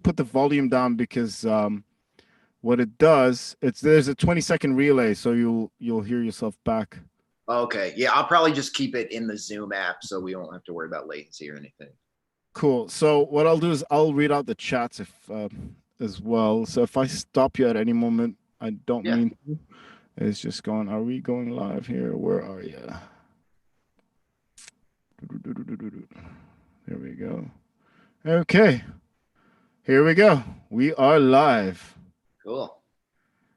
put the volume down because what it does, there's a 20-second relay, so you'll hear yourself back. Okay. Yeah, I'll probably just keep it in the Zoom app so we don't have to worry about latency or anything. Cool. So what I'll do is I'll read out the chats if as well. So if I stop you at any moment, I don't Yeah. mean to. It's just going. Are we going live here? Where are you? There we go. Okay. Here we go. We are live. Cool.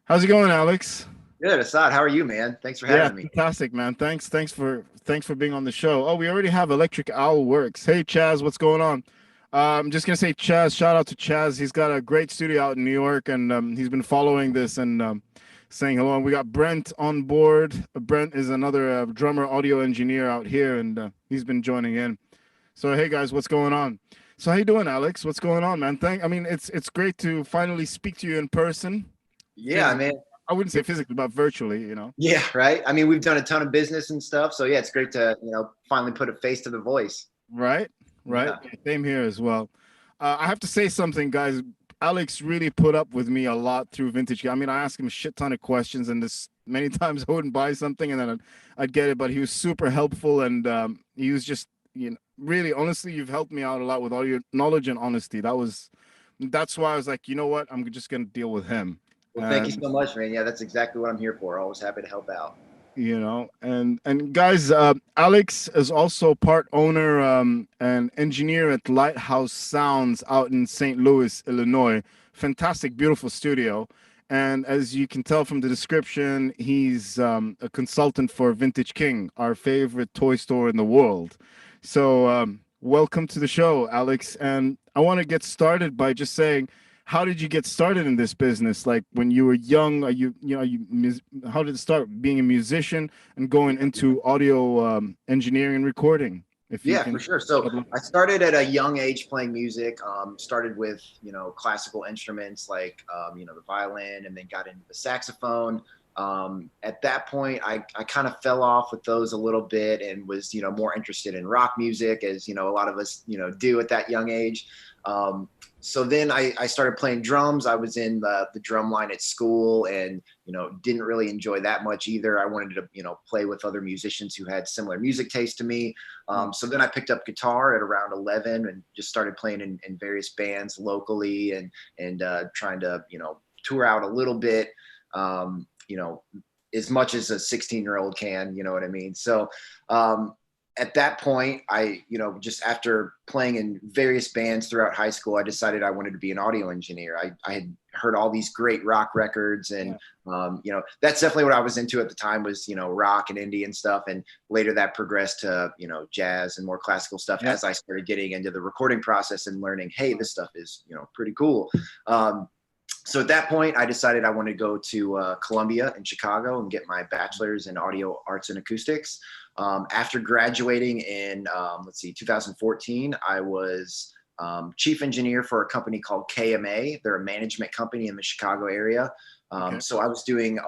How's it going, Alex? Good. Assad, how are you, man? Thanks for Yeah, having me. fantastic, man. Thanks for being on the show. Oh, we already have Electric Owl Works. Hey, Chaz, what's going on? I'm just gonna say, Chaz. Shout out to Chaz. He's got a great studio out in New York, and he's been following this and saying hello. And we got Brent on board. Brent is another drummer, audio engineer out here, and he's been joining in. So, hey guys, what's going on? So, how you doing, Alex? What's going on, man? I mean, it's great to finally speak to you in person, Yeah, physically. man. I wouldn't say physically, but virtually, you know. Yeah, right. I mean, we've done a ton of business and stuff, so yeah, it's great to finally put a face to the voice. Right, right. Yeah. Same here as well. I have to say something, guys. Alex really put up with me a lot through Vintage Gear. I mean, I asked him a shit ton of questions, and this many times I wouldn't buy something, and then I'd get it. But he was super helpful, and he was just, really, honestly, you've helped me out a lot with all your knowledge and honesty. That's why I was like, you know what, I'm just gonna deal with him. Well, thank you And so much, man. Yeah, that's exactly what I'm here for. Always happy to help out. and guys, Alex is also part owner and engineer at Lighthouse Sounds out in St. Louis, Illinois. Fantastic, beautiful studio. And as you can tell from the description, he's a consultant for Vintage King, our favorite toy store in the world. So welcome to the show, Alex. And I want to get started by just saying, how did you get started in this business? Like when you were young, how did it start being a musician and going into audio engineering and recording? If you Yeah, for can sure. So shed light. I started at a young age playing music. Started with classical instruments like the violin, and then got into the saxophone. At that point, I kind of fell off with those a little bit and was more interested in rock music, as a lot of us do at that young age. So then I started playing drums. I was in the drum line at school, and didn't really enjoy that much either. I wanted to play with other musicians who had similar music taste to me. So then I picked up guitar at around 11 and just started playing in various bands locally, and trying to tour out a little bit. As much as a 16-year-old can, you know what I mean? So at that point, just after playing in various bands throughout high school, I decided I wanted to be an audio engineer. I had heard all these great rock records, and that's definitely what I was into at the time, was rock and indie and stuff. And later that progressed to jazz and more classical stuff, as I started getting into the recording process and learning, hey, this stuff is pretty cool. So at that point, I decided I wanted to go to Columbia in Chicago and get my bachelor's in audio arts and acoustics. After graduating in 2014, I was chief engineer for a company called KMA. They're a management company in the Chicago area. So I was doing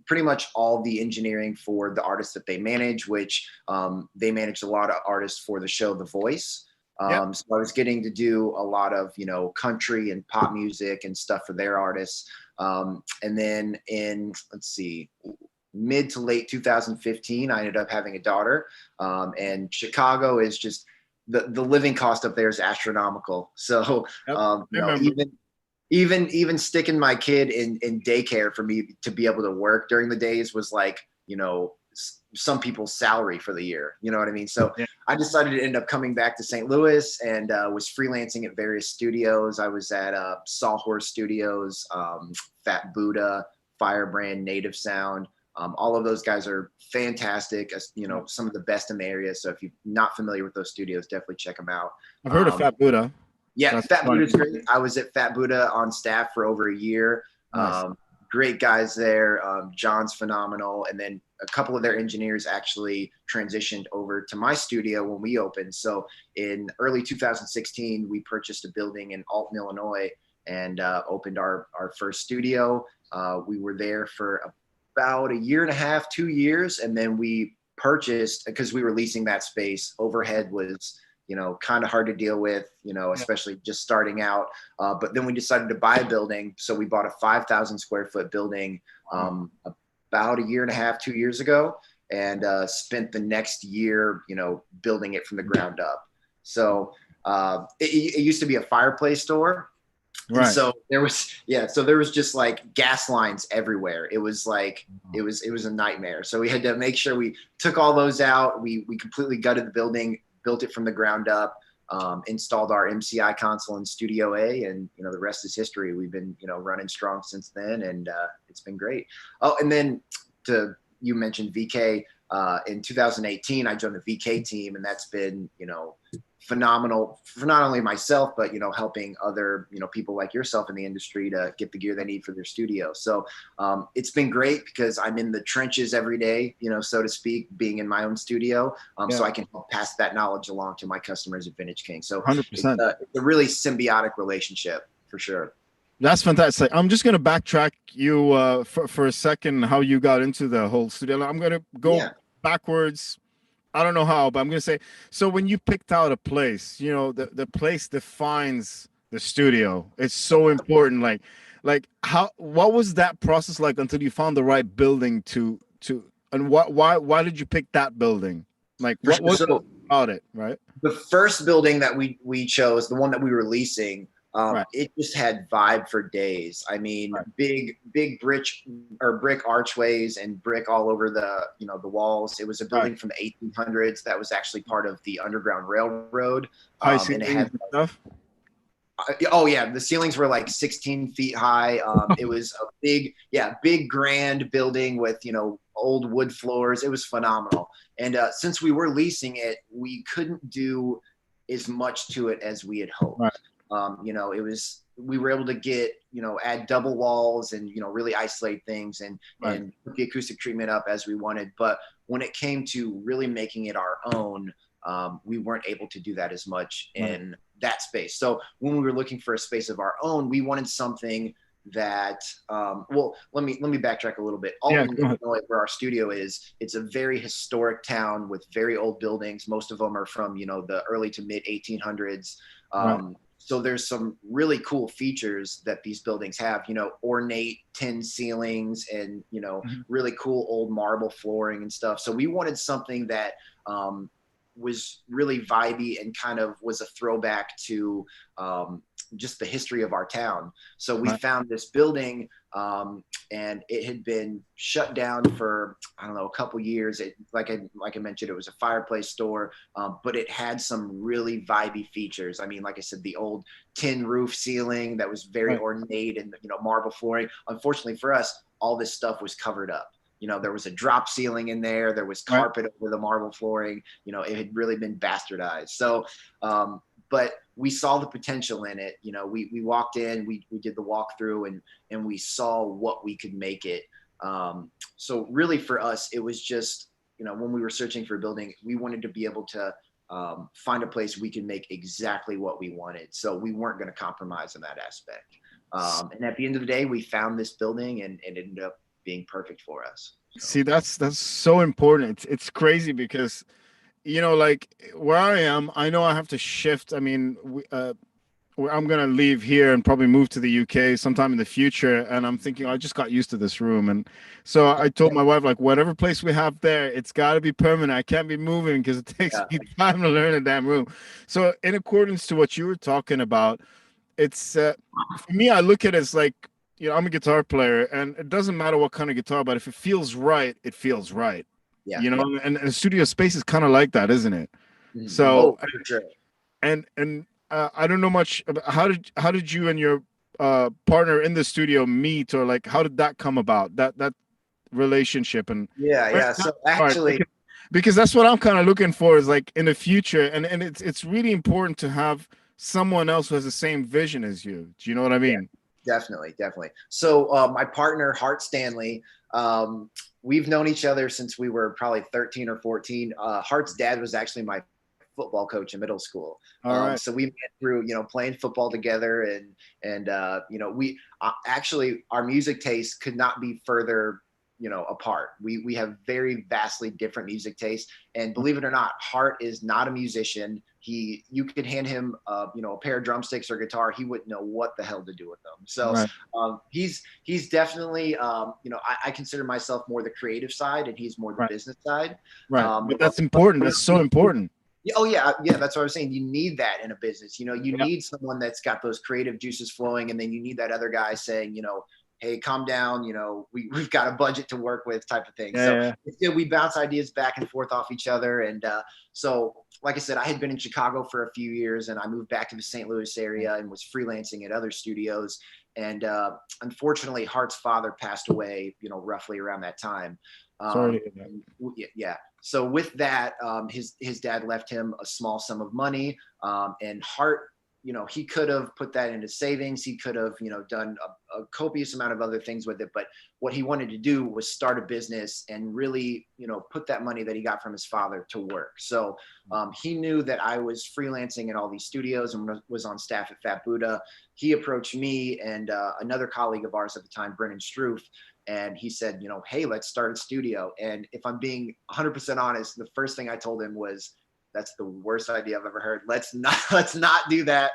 pretty much all the engineering for the artists that they manage, which they managed a lot of artists for the show The Voice. So I was getting to do a lot of, country and pop music and stuff for their artists. And then in, mid to late 2015, I ended up having a daughter. And Chicago is just, the living cost up there is astronomical. So, even sticking my kid in daycare for me to be able to work during the days was like, some people's salary for the year. You know what I mean? So I decided to end up coming back to St. Louis, and was freelancing at various studios. I was at Sawhorse Studios, Fat Buddha, Firebrand, Native Sound. All of those guys are fantastic, some of the best in the area. So if you're not familiar with those studios, definitely check them out. I've heard of Fat Buddha. Yeah, That's Fat funny. Buddha's great. I was at Fat Buddha on staff for over a year. Nice. Great guys there. John's phenomenal. And then a couple of their engineers actually transitioned over to my studio when we opened. So in early 2016, we purchased a building in Alton, Illinois, and opened our first studio. We were there for about a year and a half, 2 years. And then we purchased, because we were leasing that space, overhead was, kind of hard to deal with, especially just starting out. But then we decided to buy a building. So we bought a 5,000 square foot building about a year and a half, 2 years ago, and spent the next year, building it from the ground up. So it used to be a fireplace store. And Right. so there was just like gas lines everywhere. It was like, it was a nightmare. So we had to make sure we took all those out. We completely gutted the building, built it from the ground up, installed our MCI console in Studio A, and the rest is history. We've been running strong since then, and it's been great. Oh, and then you mentioned VK. In 2018, I joined the VK team, and that's been phenomenal for not only myself, but helping other people like yourself in the industry to get the gear they need for their studio. So it's been great because I'm in the trenches every day, so to speak, being in my own studio. So I can pass that knowledge along to my customers at Vintage King. So 100%. it's a really symbiotic relationship for sure. That's fantastic. I'm just going to backtrack you for a second, how you got into the whole studio. I'm going to go backwards. I don't know how, but I'm going to say, so when you picked out a place, the place defines the studio. It's so important. Like what was that process like until you found the right building and why did you pick that building? Like, what was So about it, right? the first building that we chose, the one that we were leasing, Right. it just had vibe for days. I mean, Right. big brick archways and brick all over the walls. It was a building from the 1800s that was actually part of the Underground Railroad. High And it had ceilings and stuff. oh yeah, the ceilings were like 16 feet high. It was a big grand building with old wood floors. It was phenomenal. And since we were leasing it, we couldn't do as much to it as we had hoped. Right. We were able to get, add double walls and, really isolate things and put the acoustic treatment up as we wanted. But when it came to really making it our own, we weren't able to do that as much in that space. So when we were looking for a space of our own, we wanted something that, let me backtrack a little bit. Alton, Illinois, where our studio is, it's a very historic town with very old buildings. Most of them are from, the early to mid 1800s. So there's some really cool features that these buildings have, ornate tin ceilings and, really cool old marble flooring and stuff. So we wanted something that was really vibey and kind of was a throwback to just the history of our town. So we found this building and it had been shut down for, I don't know, a couple years. Like I mentioned, it was a fireplace store, but it had some really vibey features. I mean, like I said, the old tin roof ceiling that was very ornate and, marble flooring. Unfortunately for us, all this stuff was covered up. There was a drop ceiling in there. There was carpet over the marble flooring. It had really been bastardized. So, but we saw the potential in it. We walked in, we did the walkthrough and we saw what we could make it. So really for us, it was just, when we were searching for a building, we wanted to be able to find a place we could make exactly what we wanted. So we weren't going to compromise on that aspect. And at the end of the day, we found this building and it ended up being perfect for us. So. See, that's so important. It's crazy because, like where I am, I know I have to shift. I mean, I'm gonna leave here and probably move to the UK sometime in the future, and I'm thinking I just got used to this room, and so I told my wife, like, whatever place we have there, it's got to be permanent. I can't be moving because it takes me time to learn a damn room. So in accordance to what you were talking about, it's for me, I look at it as like, I'm a guitar player, and it doesn't matter what kind of guitar, but if it feels right, it feels right. Yeah. And a studio space is kind of like that, isn't it? Mm-hmm. So, for sure. And I don't know much about how did you and your partner in the studio meet, or like how did that come about, that relationship? And so actually, because that's what I'm kind of looking for, is like in the future, and it's really important to have someone else who has the same vision as you. Do you know what I mean? Yeah, definitely. So my partner, Hart Stanley, we've known each other since we were probably 13 or 14. Hart's dad was actually my football coach in middle school. So we met through, playing football together, and we actually, our music tastes could not be further, apart. We have very vastly different music tastes, and believe it or not, Hart is not a musician. you could hand him, a pair of drumsticks or guitar, he wouldn't know what the hell to do with them. So Right. he's definitely, I consider myself more the creative side, and he's more the Right. business side. Right. But But that's important. That's so important. oh yeah, yeah. That's what I was saying. You need that in a business. You Yeah. need someone that's got those creative juices flowing, and then you need that other guy saying, hey, calm down. We've got a budget to work with, type of thing. Yeah. So Yeah. it's good. We bounce ideas back and forth off each other, and so like I said, I had been in Chicago for a few years, and I moved back to the St. Louis area and was freelancing at other studios. And unfortunately, Hart's father passed away, roughly around that time. Sorry Um, to hear yeah. So with that, his dad left him a small sum of money, and Hart, he could have put that into savings. He could have, done a copious amount of other things with it. But what he wanted to do was start a business and really, put that money that he got from his father to work. So he knew that I was freelancing in all these studios and was on staff at Fat Buddha. He approached me and another colleague of ours at the time, Brennan Struth, and he said, hey, let's start a studio. And if I'm being 100% honest, the first thing I told him was, that's the worst idea I've ever heard. Let's not do that.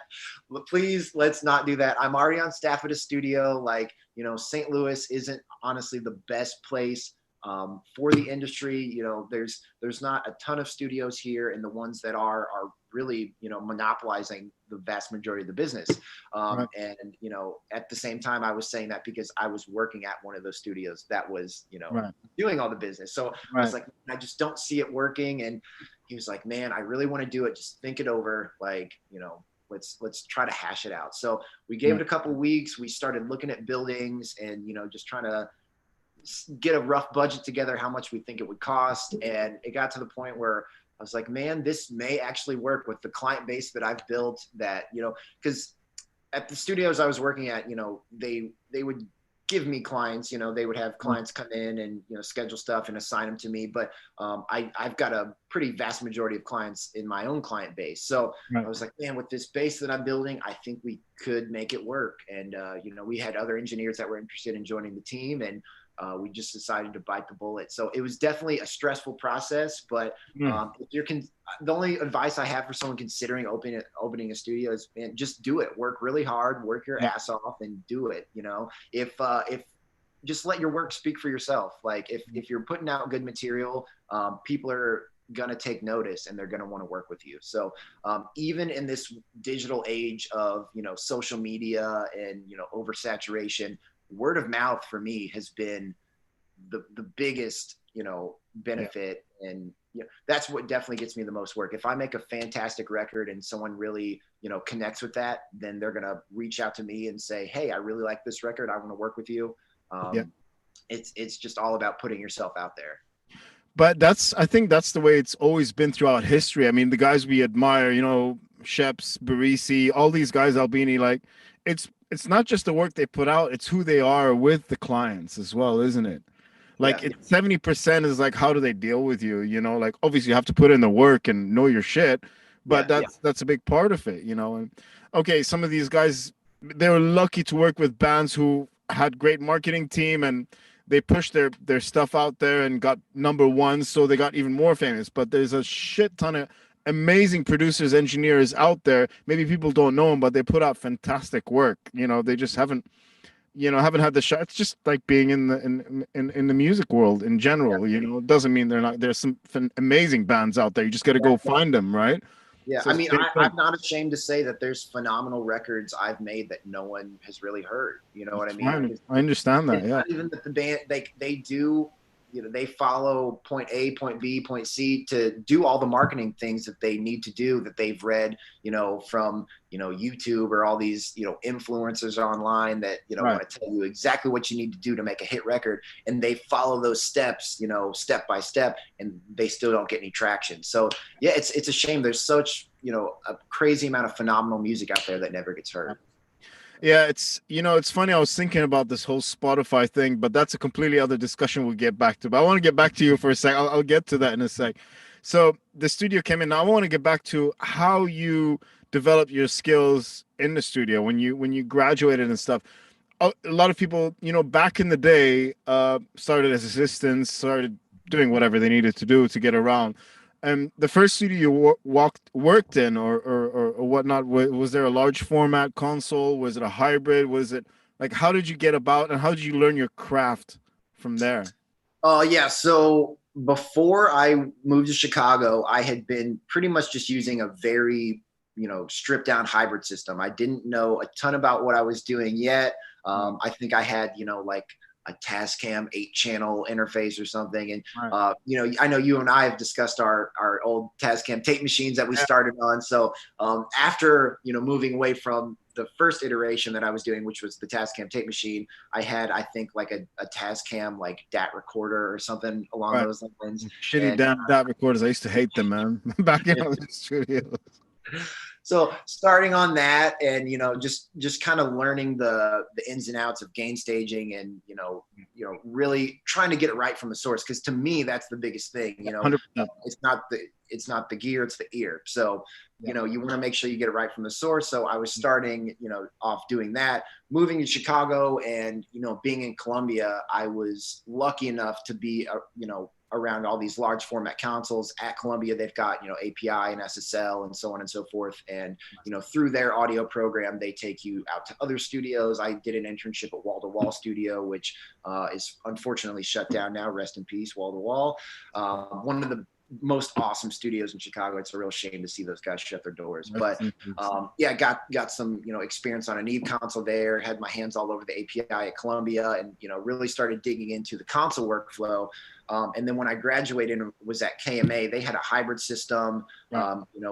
Please, let's not do that. I'm already on staff at a studio. Like, St. Louis isn't honestly the best place for the industry. There's not a ton of studios here, and the ones that are really, monopolizing the vast majority of the business. Right. And, at the same time, I was saying that because I was working at one of those studios that was, Right. doing all the business. So I was Right. like, I just don't see it working. And he was like, man, I really want to do it. Just think it over. Like, let's try to hash it out. So we gave Right. it a couple of weeks. We started looking at buildings and, just trying to get a rough budget together, how much we think it would cost. And it got to the point where I was like, man, this may actually work with the client base that I've built, that, because at the studios I was working at, they would give me clients, they would have clients come in and, schedule stuff and assign them to me. But I've got a pretty vast majority of clients in my own client base. So Right. I was like, man, with this base that I'm building, I think we could make it work. And, we had other engineers that were interested in joining the team, and we just decided to bite the bullet. So it was definitely a stressful process, but Mm. if the only advice I have for someone considering opening a studio is, man, just do it. Work really hard, work your Yeah. ass off, and do it. If just let your work speak for yourself. Like if you're putting out good material, people are gonna take notice and they're gonna want to work with you. So even in this digital age of social media and oversaturation, word of mouth for me has been the biggest Yeah. benefit. And that's what definitely gets me the most work. If I make a fantastic record and someone really connects with that, then they're gonna reach out to me and say, hey, I really like this record, I want to work with you. Yeah. It's just all about putting yourself out there. But I think that's the way it's always been throughout history. I mean, the guys we admire, Sheps, Barisi, all these guys, Albini, like it's not just the work they put out, it's who they are with the clients as well, isn't it? Yeah, Like it's 70% is like how do they deal with you, like obviously you have to put in the work and know your shit, but yeah, that's a big part of it. And okay, some of these guys, they were lucky to work with bands who had great marketing team and they pushed their stuff out there and got number one, so they got even more famous. But there's a shit ton of amazing producers, engineers out there. Maybe people don't know them, but they put out fantastic work. They just haven't had the shot. It's just like being in the music world in yeah, general. It doesn't mean they're not. There's some amazing bands out there. You just got to yeah. go find them, right? Yeah, So I it's mean, the same I'm thing. not ashamed to say that there's phenomenal records I've made that no one has really heard. You know what I It's mean? fine. I understand that. It's Yeah. not even that the band they do, they follow point A, point B, point C to do all the marketing things that they need to do, that they've read from YouTube or all these influencers online that Right. want to tell you exactly what you need to do to make a hit record, and they follow those steps step by step, and they still don't get any traction. So yeah, it's a shame. There's such a crazy amount of phenomenal music out there that never gets heard. Yeah, it's funny. I was thinking about this whole Spotify thing, but that's a completely other discussion we'll get back to. But I want to get back to you for a sec. I'll get to that in a sec. So the studio came in. Now I want to get back to how you develop your skills in the studio when you graduated and stuff. A lot of people, back in the day, started as assistants, started doing whatever they needed to do to get around. And the first studio you worked in, or whatnot, was there a large format console? Was it a hybrid? Was it like, how did you get about, and how did you learn your craft from there? Yeah. So before I moved to Chicago, I had been pretty much just using a very, stripped down hybrid system. I didn't know a ton about what I was doing yet. I think I had, like a Tascam 8 channel interface or something. And, Right. I know you and I have discussed our old Tascam tape machines that we Yeah. started on. So after, moving away from the first iteration that I was doing, which was the Tascam tape machine, I had, I think, like a Tascam like DAT recorder or something along Right. those lines. Shitty And damn DAT recorders. I used to hate them, man. Back in the studio. so starting on that, and just kind of learning the ins and outs of gain staging, and really trying to get it right from the source, because to me that's the biggest thing. 100%. It's not the gear, it's the ear. So you want to make sure you get it right from the source. So I was starting off doing that, moving to Chicago, and being in Columbia, I was lucky enough to be around all these large format consoles at Columbia. They've got, API and SSL and so on and so forth. And, through their audio program, they take you out to other studios. I did an internship at Wall to Wall Studio, which is unfortunately shut down now. Rest in peace, Wall to Wall. One of the most awesome studios in Chicago. It's a real shame to see those guys shut their doors. But yeah, got some experience on an Eve console there. Had my hands all over the API at Columbia, and really started digging into the console workflow. And then when I graduated and was at KMA, they had a hybrid system,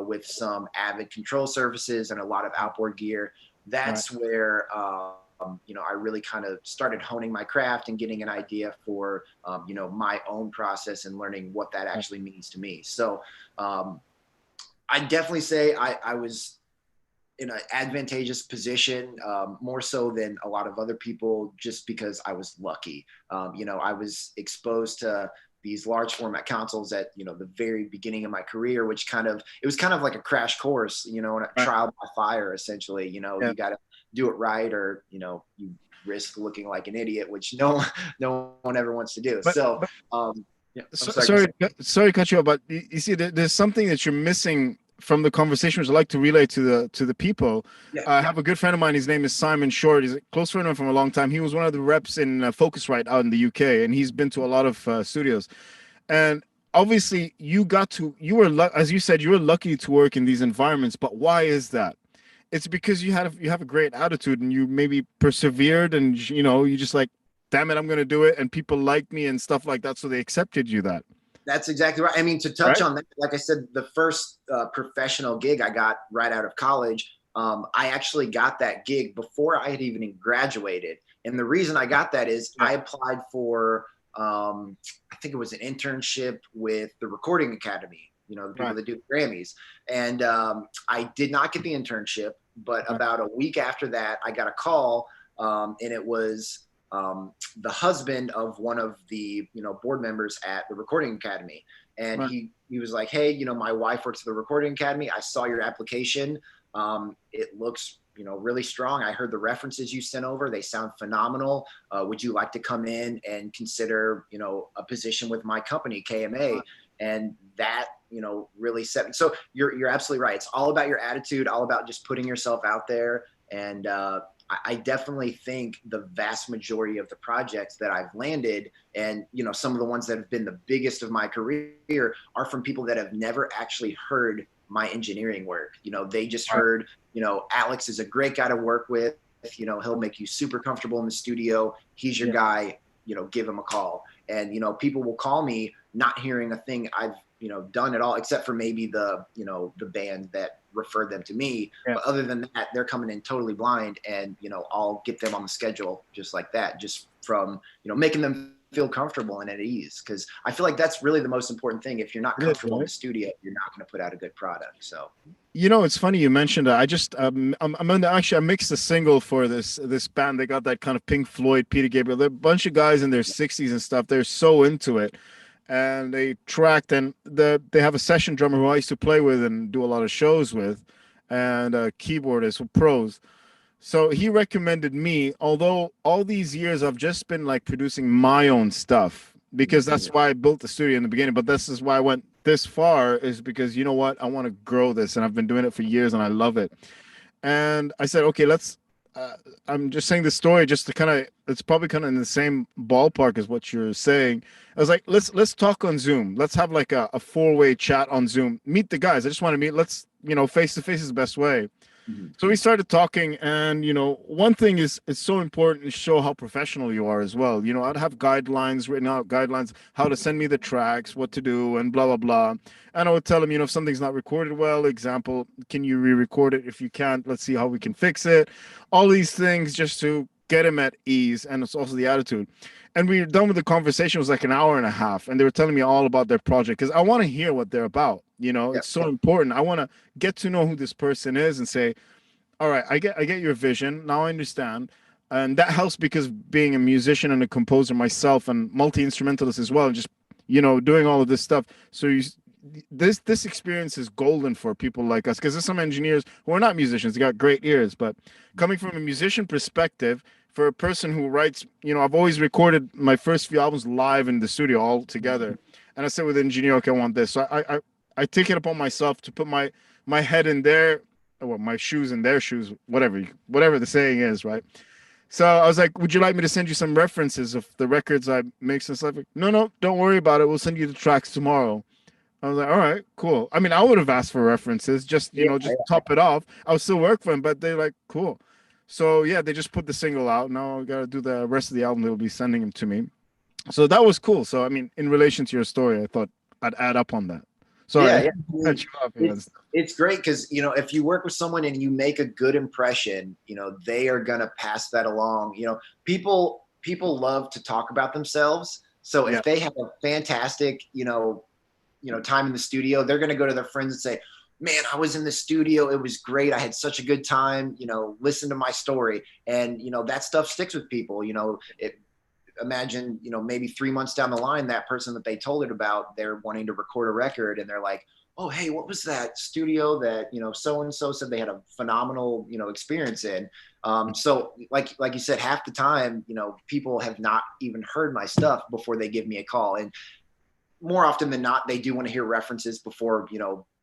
with some Avid control surfaces and a lot of outboard gear. That's where I really kind of started honing my craft and getting an idea for, my own process and learning what that actually means to me. So I definitely say I was in an advantageous position, more so than a lot of other people, just because I was lucky. I was exposed to these large format consoles at the very beginning of my career, which it was kind of like a crash course, and a trial by fire, essentially. You got to do it right, or you risk looking like an idiot, which no one ever wants to do. But, So but yeah, sorry to cut you off, but you see, there's something that you're missing from the conversation, which I'd like to relay to the people. I have a good friend of mine. His name is Simon Short. He's a close friend of mine from a long time. He was one of the reps in Focusrite out in the UK, and he's been to a lot of studios. And obviously, as you said, you were lucky to work in these environments. But why is that? It's because you have a great attitude, and you maybe persevered, and you just like, damn it, I'm gonna do it, and people like me and stuff like that, so they accepted you that. That's exactly right. I mean, to touch on that, like I said, the first professional gig I got right out of college, I actually got that gig before I had even graduated. And the reason I got that is I applied for, I think it was an internship with the Recording Academy, the people that do the Grammys. And I did not get the internship, but about a week after that, I got a call, and it was the husband of one of the board members at the Recording Academy, and he was like, hey, my wife works at the Recording Academy. I saw your application. It looks really strong. I heard the references you sent over. They sound phenomenal. Would you like to come in and consider a position with my company, KMA? And that really set me. So you're absolutely right. It's all about your attitude, all about just putting yourself out there. And I definitely think the vast majority of the projects that I've landed, and some of the ones that have been the biggest of my career, are from people that have never actually heard my engineering work. They just heard, Alex is a great guy to work with. He'll make you super comfortable in the studio. He's your guy. Give him a call. And people will call me not hearing a thing I've done at all, except for maybe the band that referred them to me. But other than that, they're coming in totally blind, and I'll get them on the schedule just like that, just from making them feel comfortable and at ease, because I feel like that's really the most important thing. If you're not comfortable in the studio, you're not going to put out a good product. So it's funny you mentioned that. I just I mixed a single for this band. They got that kind of Pink Floyd, Peter Gabriel. They're a bunch of guys in their 60s and stuff. They're so into it, and they tracked, and they have a session drummer who I used to play with and do a lot of shows with, and a keyboardist with pros. So he recommended me, although all these years I've just been like producing my own stuff, because that's why I built the studio in the beginning. But this is why I went this far is because you know what? I want to grow this, and I've been doing it for years, and I love it. And I said, okay, let's. Uh, I'm just saying this story just to kind of. It's probably kind of in the same ballpark as what you're saying. I was like, let's talk on Zoom. Let's have like a four-way chat on Zoom. Meet the guys. I just want to meet. Let's face to face is the best way. Mhm. So we started talking, and one thing is it's so important to show how professional you are as well. I'd have guidelines written out, guidelines how to send me the tracks, what to do, and blah blah blah. And I would tell him, if something's not recorded well, example, can you re-record it? If you can't, let's see how we can fix it. All these things just to get him at ease, and it's also the attitude. And we were done with the conversation. It was like an hour and a half, and they were telling me all about their project because I want to hear what they're about. Yeah. It's so important. I want to get to know who this person is and say, all right, I get your vision. Now I understand. And that helps because being a musician and a composer myself and multi-instrumentalist as well, just doing all of this stuff. So this experience is golden for people like us because there's some engineers who are not musicians, they got great ears, but coming from a musician perspective, for a person who writes, I've always recorded my first few albums live in the studio all together. And I said with the engineer, okay, I want this. So I take it upon myself to put my head in there, well, my shoes in their shoes, whatever the saying is, right? So I was like, "Would you like me to send you some references of the records I make and stuff?" Like, no, no, don't worry about it. We'll send you the tracks tomorrow. I was like, "All right, cool." I mean, I would have asked for references, just Yeah. just top it off. I would still work for them, but they're like, "Cool." So yeah, they just put the single out. Now I gotta do the rest of the album. They'll be sending them to me. So that was cool. So I mean, in relation to your story, I thought I'd add up on that. Yeah, Sorry, yeah. I cut mean, you off. it's great because if you work with someone and you make a good impression, they are gonna pass that along. People love to talk about themselves. So Yeah, if they have a fantastic, time in the studio, they're gonna go to their friends and say, "Man, I was in the studio. It was great. I had such a good time. Listen to my story." And that stuff sticks with people. Imagine, maybe 3 months down the line, that person that they told it about, they're wanting to record a record and they're like, "Oh, hey, what was that studio that, so and so said they had a phenomenal, experience in?" So like you said, half the time, people have not even heard my stuff before they give me a call. And more often than not, they do want to hear references before,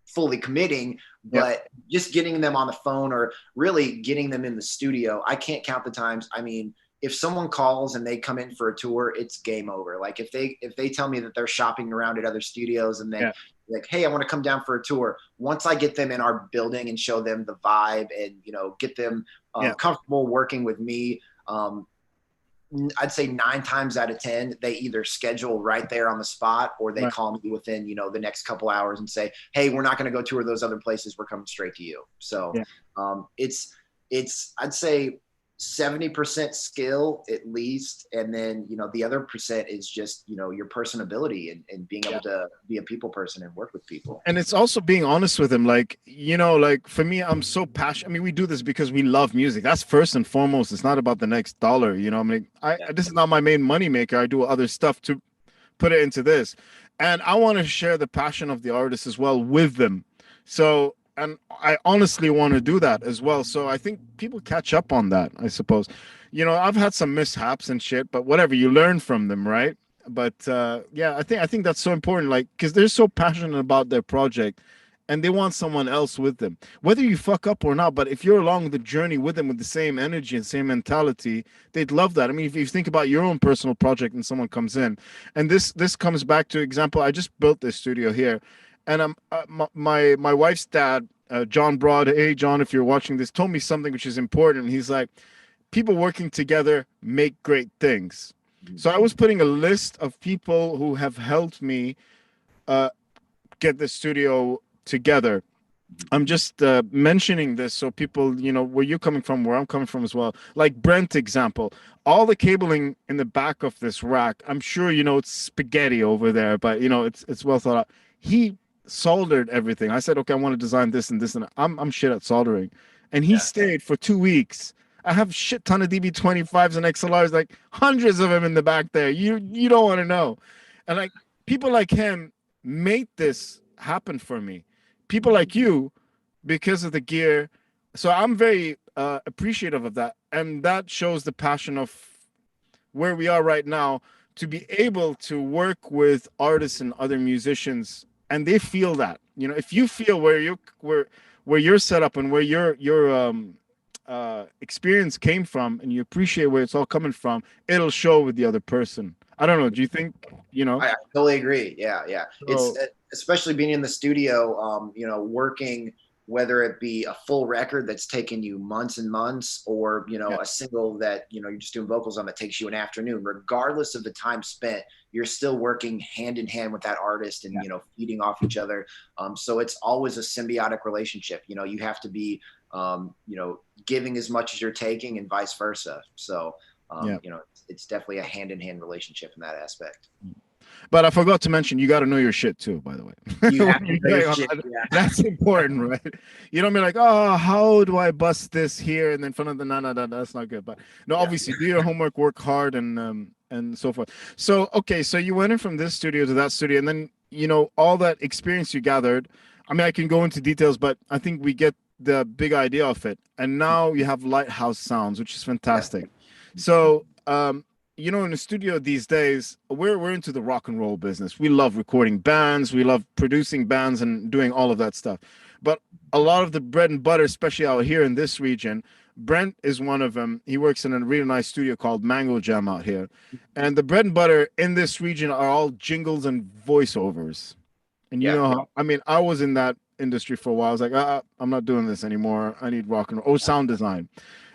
fully committing, yeah, but just getting them on the phone or really getting them in the studio. I can't count the times. I mean, if someone calls and they come in for a tour, it's game over. Like if they tell me that they're shopping around at other studios and then yeah, like, "Hey, I want to come down for a tour." Once I get them in our building and show them the vibe and get them yeah, comfortable working with me, I'd say 9 times out of 10, they either schedule right there on the spot or they right. call me within, the next couple hours and say, "Hey, we're not going to go tour those other places. We're coming straight to you." So Yeah. it's I'd say 70% skill at least. And then, the other percent is just, your personability and being Yeah. able to be a people person and work with people. And it's also being honest with him. Like, like for me, I'm so passionate. I mean, we do this because we love music. That's first and foremost. It's not about the next dollar. I mean, Yeah. this is not my main money maker. I do other stuff to put it into this. And I want to share the passion of the artist as well with them. So, and I honestly want to do that as well. So I think people catch up on that, I suppose. I've had some mishaps and shit, but whatever, you learn from them, right? But yeah, I think that's so important, like, because they're so passionate about their project and they want someone else with them, whether you fuck up or not. But if you're along the journey with them with the same energy and same mentality, they'd love that. I mean, if you think about your own personal project and someone comes in, and this comes back to example, I just built this studio here, and my wife's dad, John Broad. Hey, John, if you're watching this, told me something which is important. He's like, people working together make great things. So I was putting a list of people who have helped me uh, get the studio together. I'm just mentioning this so people, where you're coming from, where I'm coming from as well. Like Brent example, all the cabling in the back of this rack, I'm sure it's spaghetti over there, but it's well thought out. He soldered everything. I said, okay, I want to design this and this, and I'm shit at soldering, and he Yeah. stayed for 2 weeks. I have shit ton of DB25s and XLRs, like hundreds of them in the back there. You don't want to know, and like people like him made this happen for me. People like you, because of the gear. So I'm very appreciative of that. And that shows the passion of where we are right now to be able to work with artists and other musicians and they feel that. You know, if you feel where you're set up and where your experience came from, and you appreciate where it's all coming from, it'll show with the other person. I don't know. Do you think, you know? I totally agree. Yeah, yeah. It's So especially being in the studio, working, whether it be a full record that's taken you months and months, or yeah, a single that you're just doing vocals on that takes you an afternoon. Regardless of the time spent, you're still working hand in hand with that artist, and yeah, feeding off each other. So it's always a symbiotic relationship. You have to be giving as much as you're taking, and vice versa. So yeah. it's definitely a hand in hand relationship in that aspect. But I forgot to mention, you got to know your shit too, by the way. You have When to you're know your going on shit. that, Yeah. that's important, right? You don't be like, oh, how do I bust this here and in front of the no, no, no, that's not good. But no, Yeah. obviously, do your homework, work hard, and so forth. So okay, so you went in from this studio to that studio, and then all that experience you gathered. I mean, I can go into details, but I think we get the big idea of it. And now you have Lighthouse Sounds, which is Yeah. fantastic. So in the studio these days, we're into the rock and roll business. We love recording bands, we love producing bands and doing all of that stuff. But a lot of the bread and butter, especially out here in this region, Brent is one of them. He works in a really nice studio called Mango Jam out here. And the bread and butter in this region are all jingles and voiceovers. And Yeah. I mean, I was in that industry for a while. I was like, I'm not doing this anymore. I need rock and roll. Oh, sound design.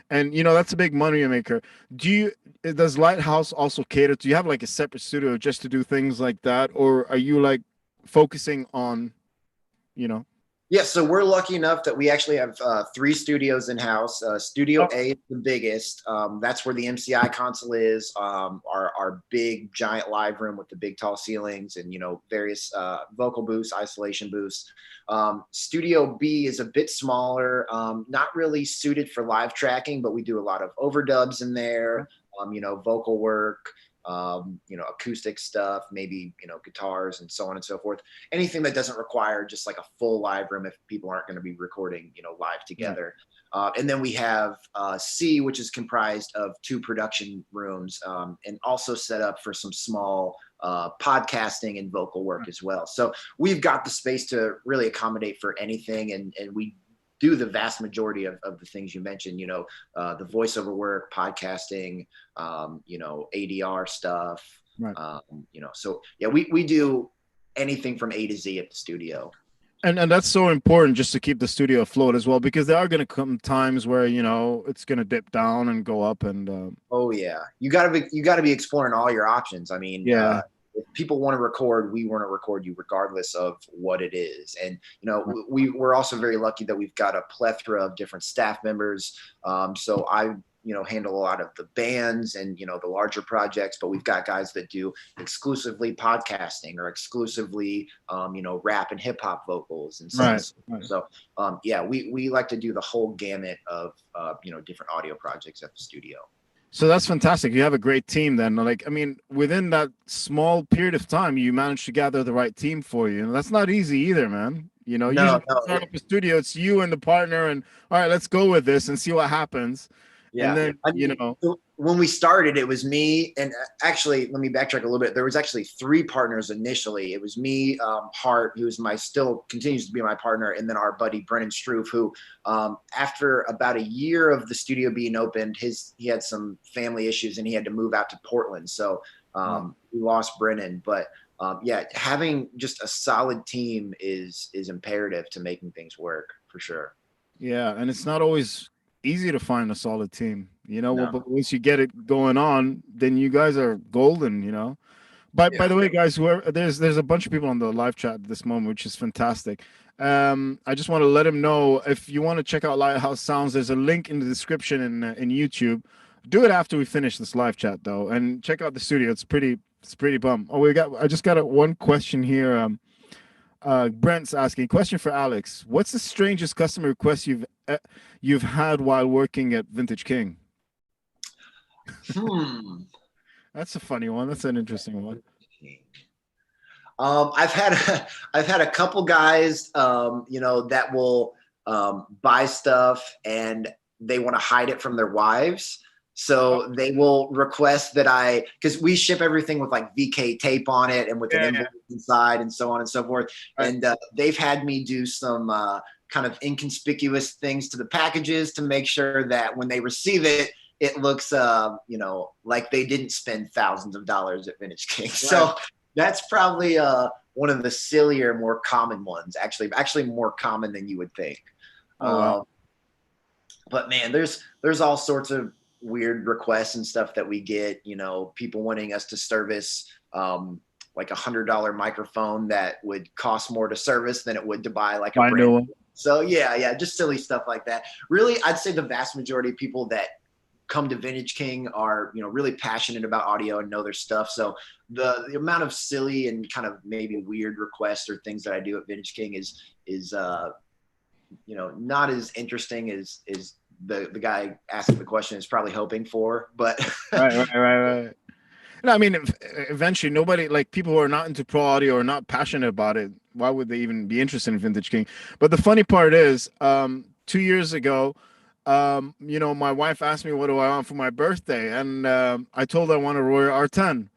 And that's a big money maker. Does Lighthouse also cater? Do you have like a separate studio just to do things like that, or are you like focusing on, you know? Yeah, so we're lucky enough that we actually have three studios in house. Studio Oh, A is the biggest. That's where the MCI console is. Our big giant live room with the big tall ceilings, and various vocal booths, isolation booths. Studio B is a bit smaller, not really suited for live tracking, but we do a lot of overdubs in there. Vocal work. Acoustic stuff, maybe, guitars and so on and so forth. Anything that doesn't require just like a full live room if people aren't going to be recording, live yeah, together. And then we have C, which is comprised of two production rooms, and also set up for some small podcasting and vocal work as well. So we've got the space to really accommodate for anything. And we do the vast majority of the things you mentioned, the voiceover work, podcasting, ADR stuff. right. So yeah, we do anything from A to Z at the studio. And that's so important just to keep the studio afloat as well, because there are going to come times where it's going to dip down and go up, and Oh yeah, you gotta be exploring all your options. I mean, yeah, if people want to record, we want to record you regardless of what it is. And right, we're also very lucky that we've got a plethora of different staff members. So I handle a lot of the bands and the larger projects, but we've got guys that do exclusively podcasting or exclusively rap and hip hop vocals and so on and right, so forth. right. So yeah, we like to do the whole gamut of different audio projects at the studio. So that's fantastic. You have a great team then. Like, I mean, within that small period of time, you managed to gather the right team for you. And that's not easy either, man. No, Usually you no, start up a studio, it's you and the partner, and all right, let's go with this and see what happens. And yeah. then, I mean, so when we started, it was me, and actually, let me backtrack a little bit. There was actually three partners initially. It was me, Hart, who's still continues to be my partner, and then our buddy Brennan Struve, who, after about a year of the studio being opened, he had some family issues and he had to move out to Portland. So we lost Brennan, but yeah, having just a solid team is imperative to making things work for sure. yeah, and it's not always easy to find a solid team, well, No, but once you get it going on, then you guys are golden. But by yeah. the way, guys, whoever there's a bunch of people on the live chat at this moment, which is fantastic. I just want to let them know, if you want to check out Lighthouse Sounds, there's a link in the description in YouTube. Do it after we finish this live chat though, and check out the studio. It's pretty bum. Oh, I just got one question here. Brent's asking, question for Alex: what's the strangest customer request you've had while working at Vintage King? Hmm. That's a funny one. That's an interesting one. I've had I've had a couple guys, that will buy stuff and they want to hide it from their wives. So they will request that because we ship everything with like VK tape on it and with an Yeah, yeah. invoice inside and so on and so forth. Right. And they've had me do some kind of inconspicuous things to the packages to make sure that when they receive it, it looks, like they didn't spend thousands of dollars at Vintage King. Right. So that's probably one of the sillier, more common ones. Actually more common than you would think. Oh wow. Um, but man, there's all sorts of weird requests and stuff that we get. People wanting us to service like $100 microphone that would cost more to service than it would to buy like a I brand. know. So yeah, just silly stuff like that. Really, I'd say the vast majority of people that come to Vintage King are really passionate about audio and know their stuff. So the amount of silly and kind of maybe weird requests or things that I do at Vintage King is not as interesting as the guy asking the question is probably hoping for. But Right. No, I mean, eventually, nobody like people who are not into pro audio or not passionate about it. Why would they even be interested in Vintage King? But the funny part is, 2 years ago, my wife asked me what do I want for my birthday, and I told her I want a Royal R10.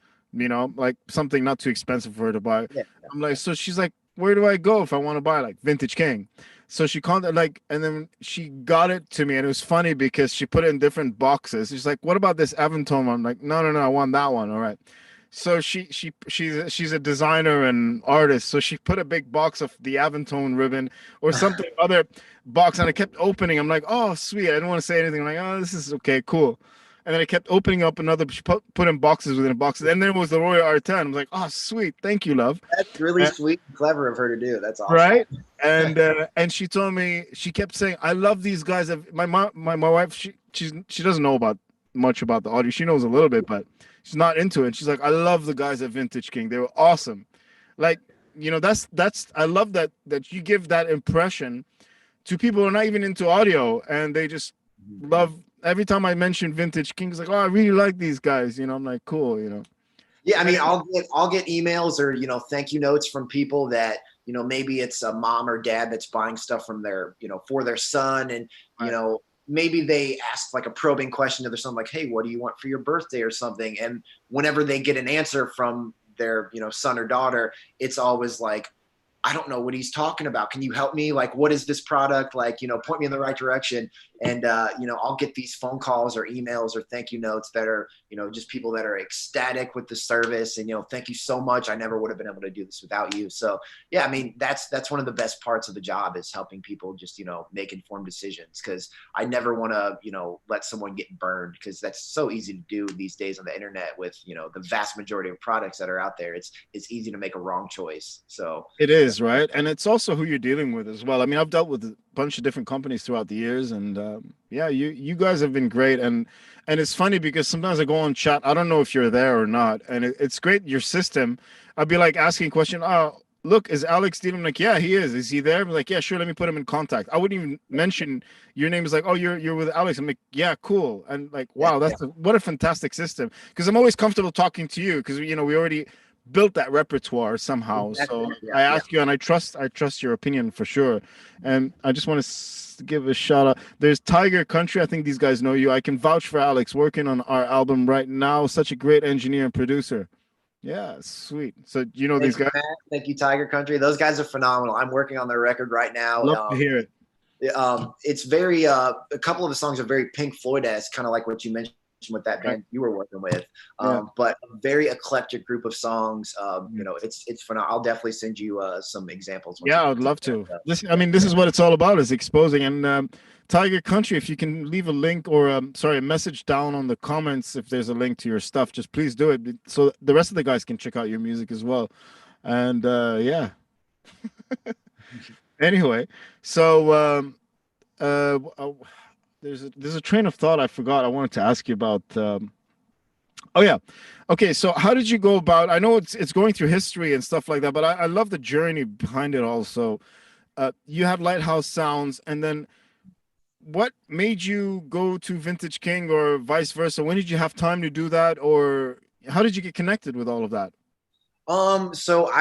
Like something not too expensive for her to buy. yeah, I'm like, so she's like, where do I go if I want to buy like Vintage King? So she contacted and then she got it to me, and it was funny because she put it in different boxes. She's like, "What about this Aventone one?" I'm like, "No, I want that one." All right. So she's a designer and artist, so she put a big box of the Aventone ribbon or something other box, and I kept opening. I'm like, "Oh, sweet." I didn't want to say anything. I'm like, "Oh, this is okay, cool." And then I kept opening up another. She put in boxes within boxes, and then it was the Royal R10. I was like, "Oh, sweet, thank you, love." that's really sweet and clever of her to do. That's awesome. Right. And she told me, she kept saying, I love these guys. My mom, my wife, she doesn't know about much about the audio. She knows a little bit, but she's not into it. She's like, I love the guys at Vintage King. They were awesome. Like, that's I love that you give that impression to people who are not even into audio, and they just love. Every time I mention Vintage King, it's like, oh, I really like these guys. I'm like, cool. Yeah, I mean, And I'll get emails or thank you notes from people that maybe it's a mom or dad that's buying stuff from their for their son, and right, maybe they ask like a probing question to their son, like, hey, what do you want for your birthday or something? And whenever they get an answer from their son or daughter, it's always like, I don't know what he's talking about. Can you help me? Like, what is this product? Like, point me in the right direction. And, I'll get these phone calls or emails or thank you notes that are, just people that are ecstatic with the service and, thank you so much. I never would have been able to do this without you. So yeah, I mean, that's one of the best parts of the job is helping people just, make informed decisions. Cause I never want to, let someone get burned because that's so easy to do these days on the internet with, the vast majority of products that are out there. It's easy to make a wrong choice. So it is, right? And it's also who you're dealing with as well. I mean, I've dealt with a bunch of different companies throughout the years, and yeah, you guys have been great. And it's funny because sometimes I go on chat. I don't know if you're there or not, and it's great your system. I'd be like asking a question. Oh, look, is Alex dealing? I'm like, yeah, he is. Is he there? I'm like, yeah, sure. Let me put him in contact. I wouldn't even mention your name. Is like, oh, you're with Alex. I'm like, yeah, cool. And like, yeah, wow, yeah, what a fantastic system. Because I'm always comfortable talking to you because we already built that repertoire somehow. exactly. So Yeah, I yeah. ask you, and I trust your opinion for sure. And I just want to give a shout out. There's Tiger Country. I think these guys know you. I can vouch for Alex working on our album right now. Such a great engineer and producer. Yeah, sweet. So you know these Thank you, guys. Matt. Thank you, Tiger Country. Those guys are phenomenal. I'm working on their record right now. Love to hear it. It's very a couple of the songs are very Pink Floyd-esque, kind of like what you mentioned with that Right. band you were working with. Yeah. But a very eclectic group of songs. Yeah. It's fun. I'll definitely send you some examples once you Yeah, I get would love that to. stuff. I mean, this is what it's all about: is exposing. And Tiger Country, if you can leave a link or sorry, a message down on the comments if there's a link to your stuff, just please do it so the rest of the guys can check out your music as well. And yeah. Anyway, so oh, there's a train of thought I forgot. I wanted to ask you about. Oh yeah. Okay, so how did you go about? I know it's going through history and stuff like that, but I love the journey behind it also. You had Lighthouse Sounds, and then what made you go to Vintage King or vice versa? When did you have time to do that, or how did you get connected with all of that? So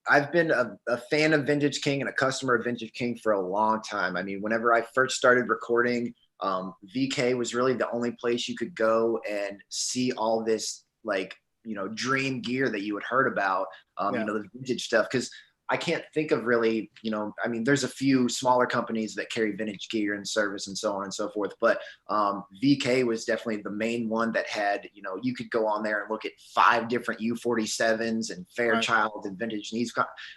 I've been a fan of Vintage King and a customer of Vintage King for a long time. I mean, whenever I first started recording VK was really the only place you could go and see all this like, dream gear that you had heard about, Yeah. the vintage stuff. Cause I can't think of really, I mean, there's a few smaller companies that carry vintage gear and service and so on and so forth. But VK was definitely the main one that had, you could go on there and look at 5 different U47s and Right. Fairchild and vintage. And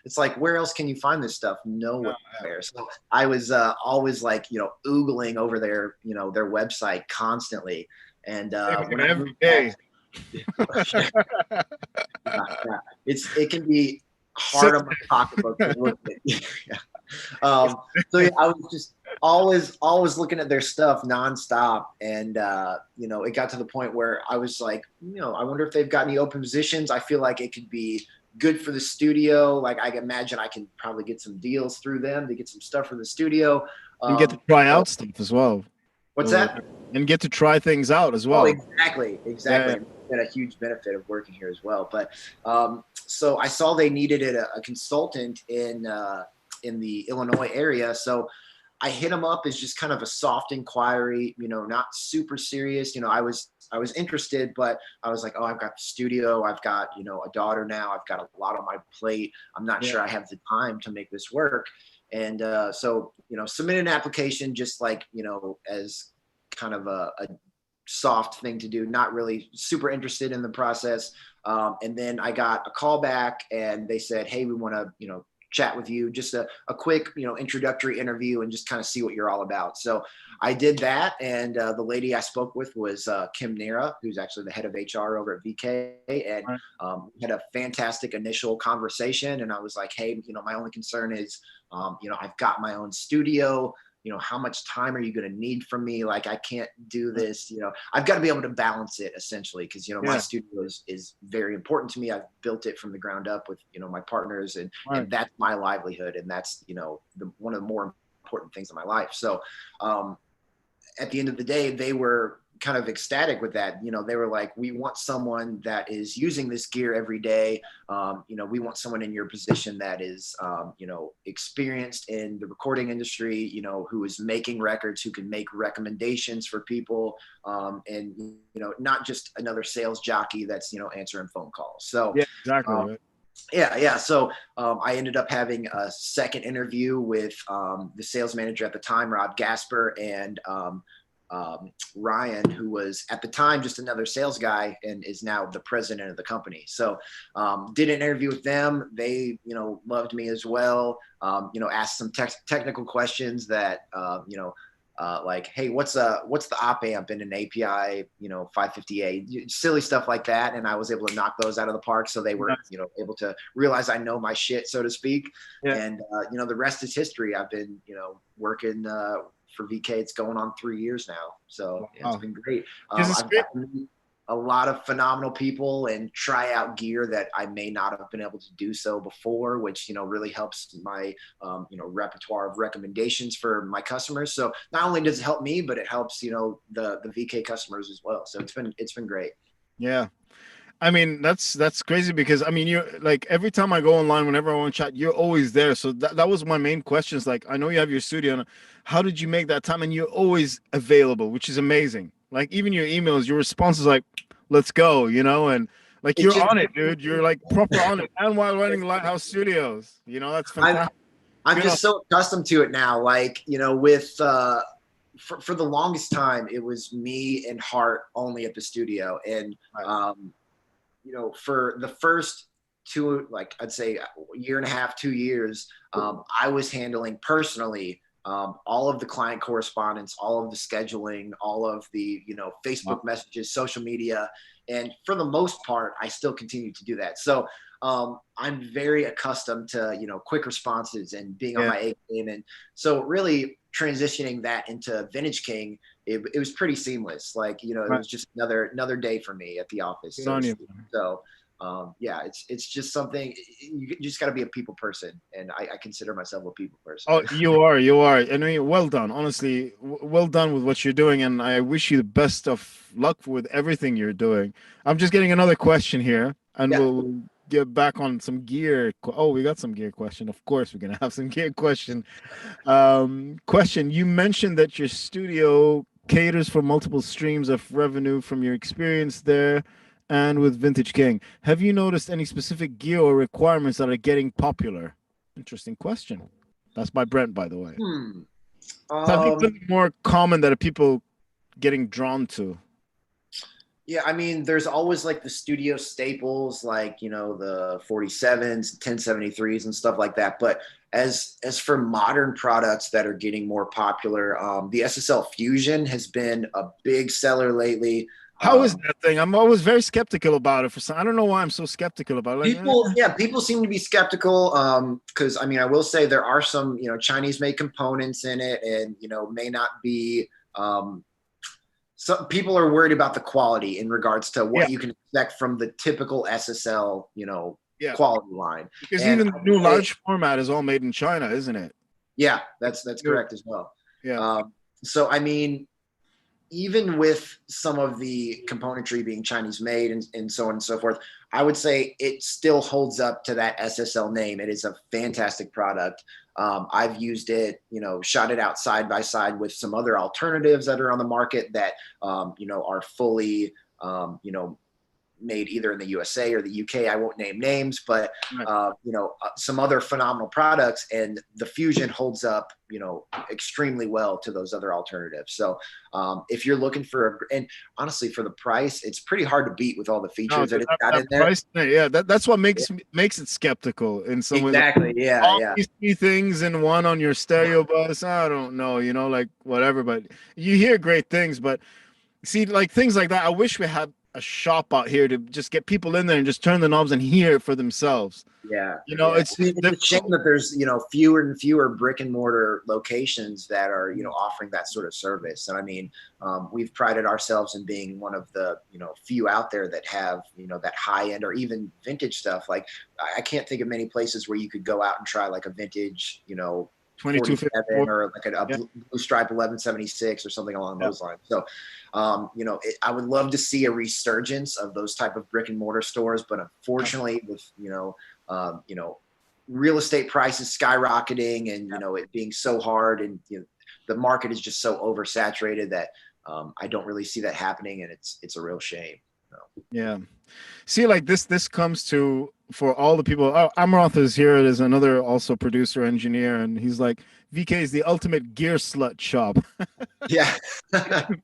it's like, where else can you find this stuff? No, Nowhere. So I was always like, oogling over their website constantly. And when I every moved back, day. yeah, it can be So hard on my pocketbook to look at. Yeah. So yeah, I was just always looking at their stuff nonstop, and it got to the point where I was like, I wonder if they've got any open positions. I feel like it could be good for the studio. Like I imagine I can probably get some deals through them to get some stuff for the studio. and get to try So out stuff as well. what's Uh, that? and get to try things out as Oh, well. exactly, Yeah. exactly. It's been a huge benefit of working here as well. But so I saw they needed a consultant in the Illinois area. So I hit them up as just kind of a soft inquiry, not super serious. I was interested, but I was like, oh, I've got the studio, I've got a daughter now, I've got a lot on my plate. I'm not Yeah. sure I have the time to make this work. And so submit an application just like as kind of a soft thing to do, not really super interested in the process. And then I got a call back and they said, hey, we want to, chat with you, just a quick, introductory interview and just kind of see what you're all about. So I did that. And the lady I spoke with was Kim Nera, who's actually the head of HR over at VK. And Right. we had a fantastic initial conversation. And I was like, hey, my only concern is, I've got my own studio. How much time are you going to need from me? Like, I can't do this, I've got to be able to balance it essentially. Cause, my Yeah. studio is very important to me. I've built it from the ground up with, my partners Right. and that's my livelihood. And that's, one of the more important things in my life. So, at the end of the day, they were kind of ecstatic with that. They were like, we want someone that is using this gear every day. We want someone in your position that is, experienced in the recording industry, who is making records, who can make recommendations for people. And, not just another sales jockey that's, answering phone calls. So, Yeah. Exactly. um, Right. yeah. So I ended up having a second interview with the sales manager at the time, Rob Gasper, and Ryan, who was at the time just another sales guy and is now the president of the company. So did an interview with them. They, loved me as well. Asked some technical questions that, like, hey, what's the op amp in an API, 550A, silly stuff like that. And I was able to knock those out of the park. So they were, Nice. able to realize I know my shit, so to speak. Yeah. And, the rest is history. I've been, working for VK. It's going on 3 years now. So yeah, it's Wow. been great. Because it's I've great. got to meet a lot of phenomenal people and try out gear that I may not have been able to do so before, which, really helps my, repertoire of recommendations for my customers. So not only does it help me, but it helps, the VK customers as well. So it's been great. Yeah. I mean, that's crazy because I mean, you like every time I go online, whenever I want to chat, you're always there. So that was my main questions. Like, I know you have your studio, and how did you make that time? And you're always available, which is amazing. Like, even your emails, your response is like, "Let's go," and like It you're just, on it, dude. You're like proper on it, and while running Lighthouse Studios, that's I'm, fantastic. I'm Good on. just so accustomed to it now. Like, with, for the longest time, it was me and Hart only at the studio. And, Right. for the first two, like I'd say a year and a half, 2 years, I was handling personally all of the client correspondence, all of the scheduling, all of the, Facebook Wow. messages, social media. And for the most part, I still continue to do that. So I'm very accustomed to, quick responses and being on Yeah. my A game. And so really transitioning that into Vintage King, it was pretty seamless. Like, it Right. was just another day for me at the office, Good so to on you. speak. So yeah, it's just something, you just got to be a people person. And I consider myself a people person. Oh, you are, you are. I mean, well done. Honestly, well done with what you're doing, and I wish you the best of luck with everything you're doing. I'm just getting another question here, and Yeah. we'll get back on some gear. Oh, we got some gear question. Of course, we're gonna have some gear question. Question: You mentioned that your studio caters for multiple streams of revenue from your experience there and with Vintage King. Have you noticed any specific gear or requirements that are getting popular? Interesting question. That's by Brent, by the way. Hmm. So I think Um, something more common that are people getting drawn to. Yeah, I mean, there's always like the studio staples, like the 47s, 1073s, and stuff like that. But as for modern products that are getting more popular, the SSL Fusion has been a big seller lately. How is Um, that thing? I'm always very skeptical about it. For some, I don't know why I'm so skeptical about it. Like, people seem to be skeptical because I mean, I will say there are some Chinese made components in it, and may not be. Some people are worried about the quality in regards to yeah, what you can expect from the typical SSL, yeah. quality line. Because And even the new large format is all made in China, isn't it? yeah, that's Yeah. correct as well. Yeah. So I mean, even with some of the componentry being Chinese made and so on and so forth, I would say it still holds up to that SSL name. It is a fantastic product. I've used it, shot it out side by side with some other alternatives that are on the market that, are fully, made either in the USA or the UK. I won't name names, but Right. some other phenomenal products, and the Fusion holds up, extremely well to those other alternatives. So if you're looking for, and honestly, for the price, it's pretty hard to beat with all the No, features that it's got that in there. price thing, yeah, that's what makes it skeptical in some ways. Like, Exactly. Yeah. all Yeah. these three things in one on your stereo bus, I don't know, like whatever. But you hear great things, but see, like things like that. I wish we had a shop out here to just get people in there and just turn the knobs and hear it for themselves. Yeah, yeah. It's I mean, just it's a shame difficult. that there's fewer and fewer brick and mortar locations that are offering that sort of service. And I mean, we've prided ourselves in being one of the few out there that have that high end or even vintage stuff. Like I can't think of many places where you could go out and try like a vintage 2254. 47 or like a Yeah, blue stripe 1176 or something along yeah. those lines. So, I would love to see a resurgence of those type of brick and mortar stores, but unfortunately, with um, you know, real estate prices skyrocketing and it being so hard, and the market is just so oversaturated that I don't really see that happening, and it's a real shame. So, Yeah. See, like this comes to for all the people. Oh, Amaroth is here. There's another also producer engineer, and he's like, VK is the ultimate gear slut shop. yeah,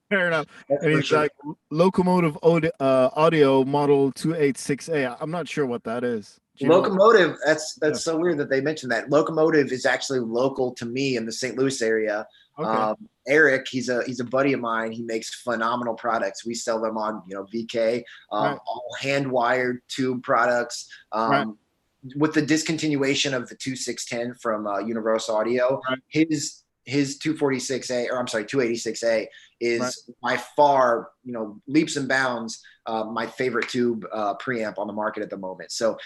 Fair enough. that's And for he's sure. like, locomotive audio model 286A. I'm not sure what that is. Do you know? Locomotive, Yeah. that's so weird that they mentioned that. Locomotive is actually local to me in the St. Louis area. Okay. Eric, he's a buddy of mine. He makes phenomenal products. We sell them on VK, Right. all hand wired tube products. Right. With the discontinuation of the 2610 from Universal Audio, Right. his 246A, or I'm sorry, 286A Right. is by far, leaps and bounds my favorite tube preamp on the market at the moment. So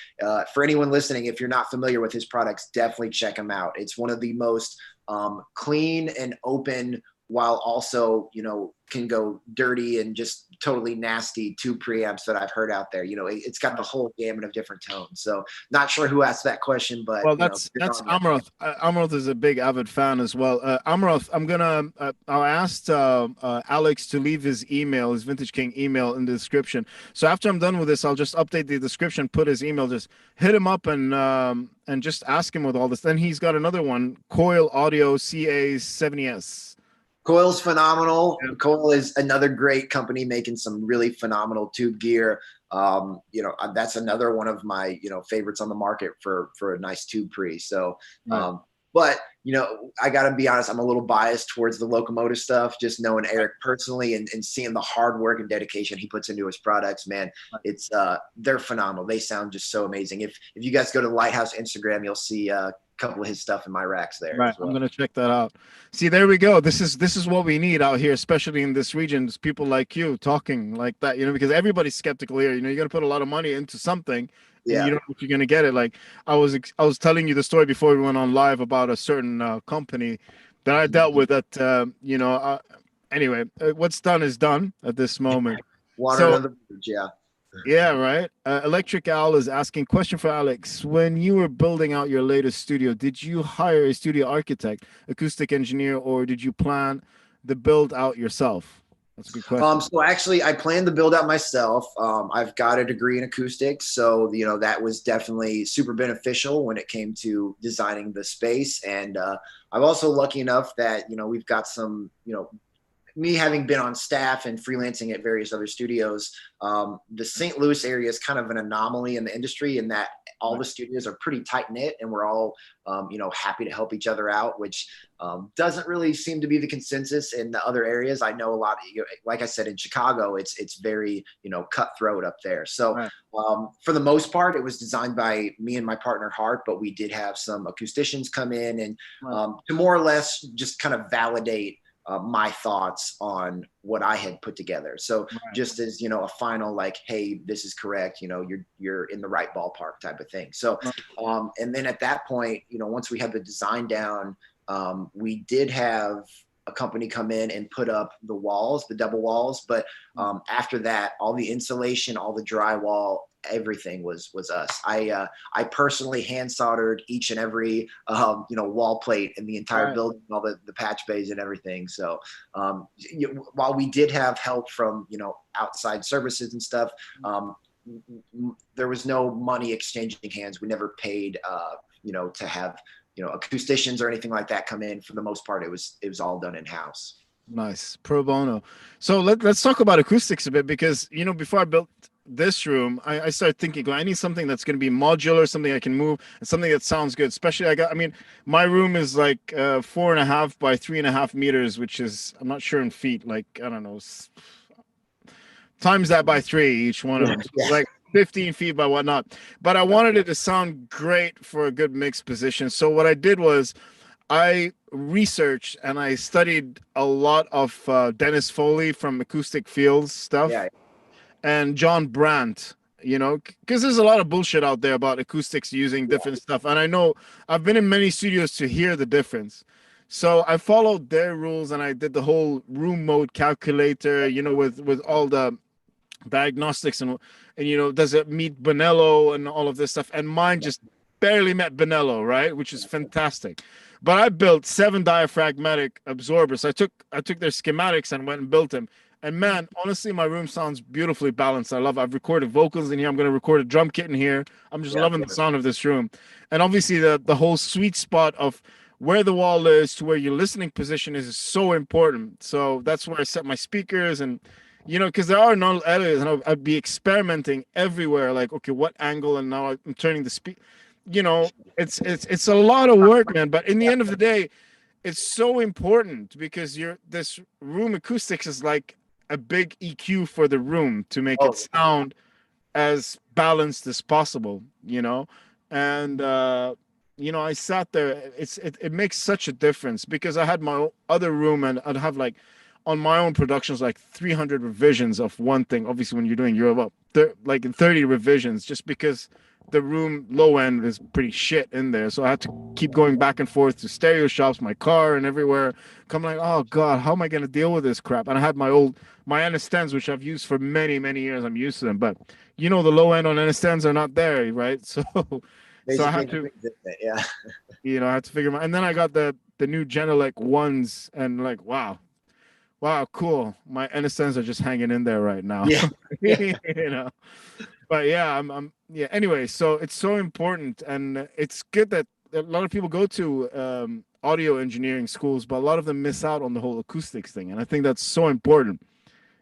for anyone listening, if you're not familiar with his products, definitely check them out. It's one of the most clean and open, while also can go dirty and just totally nasty tube preamps that I've heard out there. It's got the whole gamut of different tones. So not sure who asked that question, but Well, that's yeah. Amroth. Amroth is a big avid fan as well. Amroth, I asked Alex to leave his email, his Vintage King email in the description. So after I'm done with this, I'll just update the description, put his email, just hit him up and just ask him with all this. Then he's got another one, Coil Audio CA70S. Coil's phenomenal. Yeah. Coil is another great company making some really phenomenal tube gear. That's another one of my favorites on the market for a nice tube pre. So, Right. but I got to be honest, I'm a little biased towards the locomotive stuff. Just knowing Eric personally and seeing the hard work and dedication he puts into his products, man, it's they're phenomenal. They sound just so amazing. If you guys go to the Lighthouse Instagram, you'll see couple of his stuff in my racks there Right. as well. I'm gonna check that out. See, there we go. This is what we need out here, especially in this region. It's people like you talking like that, because everybody's skeptical here. You're gonna put a lot of money into something and Yeah. you don't know if you're gonna get it. Like I was telling you the story before we went on live about a certain company that I dealt with that anyway, what's done is done at this moment. Water So under the bridge. Yeah. yeah, right. Electric Owl is asking question for Alex. When you were building out your latest studio, did you hire a studio architect, acoustic engineer, or did you plan the build out yourself? That's a good question. So actually, I plan to build out myself. I've got a degree in acoustics, so that was definitely super beneficial when it came to designing the space. And I'm also lucky enough that we've got some me having been on staff and freelancing at various other studios, the St. Louis area is kind of an anomaly in the industry in that all Right. the studios are pretty tight knit and we're all, happy to help each other out, which doesn't really seem to be the consensus in the other areas. I know a lot, like I said, in Chicago, it's very, cutthroat up there. So Right. for the most part, it was designed by me and my partner Hart, but we did have some acousticians come in and Right. to more or less just kind of validate my thoughts on what I had put together. So Right. just as a final like, hey, this is correct. You're in the right ballpark type of thing. So, Right. and then at that point, once we had the design down, we did have a company come in and put up the walls, the double walls. But after that, all the insulation, all the drywall, everything was us. I personally hand soldered each and every wall plate in the entire Right. building, all the patch bays and everything. So while we did have help from outside services and stuff, there was no money exchanging hands. We never paid to have acousticians or anything like that come in. For the most part, it was all done in house. Nice. Pro bono. So let's talk about acoustics a bit because, before I built this room, I started thinking, well, I need something that's going to be modular, something I can move, and something that sounds good. Especially, I mean, my room is like 4.5 by 3.5 meters, which is, I'm not sure in feet, like, I don't know, times that by three, each one of Yeah, them. So it's yeah, like 15 feet by whatnot. But I wanted it to sound great for a good mix position. So what I did was, I researched and I studied a lot of Dennis Foley from Acoustic Fields stuff yeah. and John Brandt, because there's a lot of bullshit out there about acoustics using different stuff. And I know I've been in many studios to hear the difference. So I followed their rules and I did the whole room mode calculator, with all the diagnostics and does it meet Bonello and all of this stuff, and mine just barely met Bonello, right, which is fantastic. But I built 7 diaphragmatic absorbers. I took their schematics and went and built them, and man, honestly, my room sounds beautifully balanced. I've recorded vocals in here. I'm going to record a drum kit in here. I'm just Yeah. loving the sound of this room. And obviously the whole sweet spot of where the wall is to where your listening position is so important. So that's where I set my speakers, and because there are no areas, and I'd be experimenting everywhere. Like, okay, what angle? And now I'm turning the speed. It's a lot of work, man. But in the end of the day, it's so important because this room acoustics is like a big EQ for the room to make it Oh, sound as balanced as possible. And I sat there. It makes such a difference because I had my other room and I'd have like on my own productions like 300 revisions of one thing. Obviously, when you're doing Europe, like 30 revisions just because the room low end is pretty shit in there. So I had to keep going back and forth to stereo shops, my car, and everywhere. Come like, oh god, how am I gonna deal with this crap? And I had my N-Stens, which I've used for many many years. I'm used to them, but the low end on N-Stens are not there, right? So I basically, had to, yeah. I had to figure them out. And then I got the new Genelec ones, and like, wow, cool. My N-Stens are just hanging in there right now. Yeah, yeah. you know. But yeah, yeah. Anyway, so it's so important, and it's good that a lot of people go to audio engineering schools, but a lot of them miss out on the whole acoustics thing, and I think that's so important.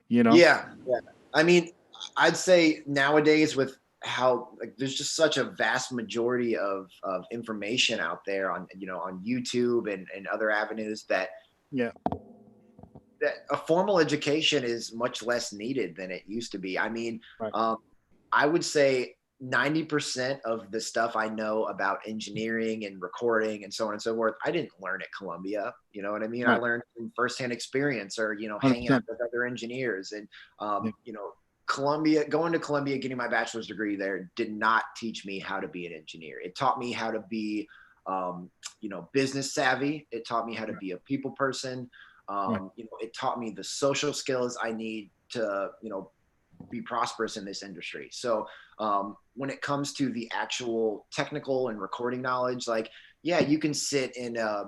You know. Yeah, yeah. I mean, I'd say nowadays with how like there's just such a vast majority of information out there on on YouTube and other avenues Yeah. that a formal education is much less needed than it used to be. I mean, Right. um, I would say 90% of the stuff I know about engineering and recording and so on and so forth, I didn't learn at Columbia. You know what I mean? I Right. learned from firsthand experience or, hanging out 100%. with other engineers. And, Yeah. going to Columbia, getting my bachelor's degree there did not teach me how to be an engineer. It taught me how to be, business savvy. It taught me how to Right. be a people person. Right. It taught me the social skills I need to, be prosperous in this industry. So when it comes to the actual technical and recording knowledge, like, yeah, you can sit in a,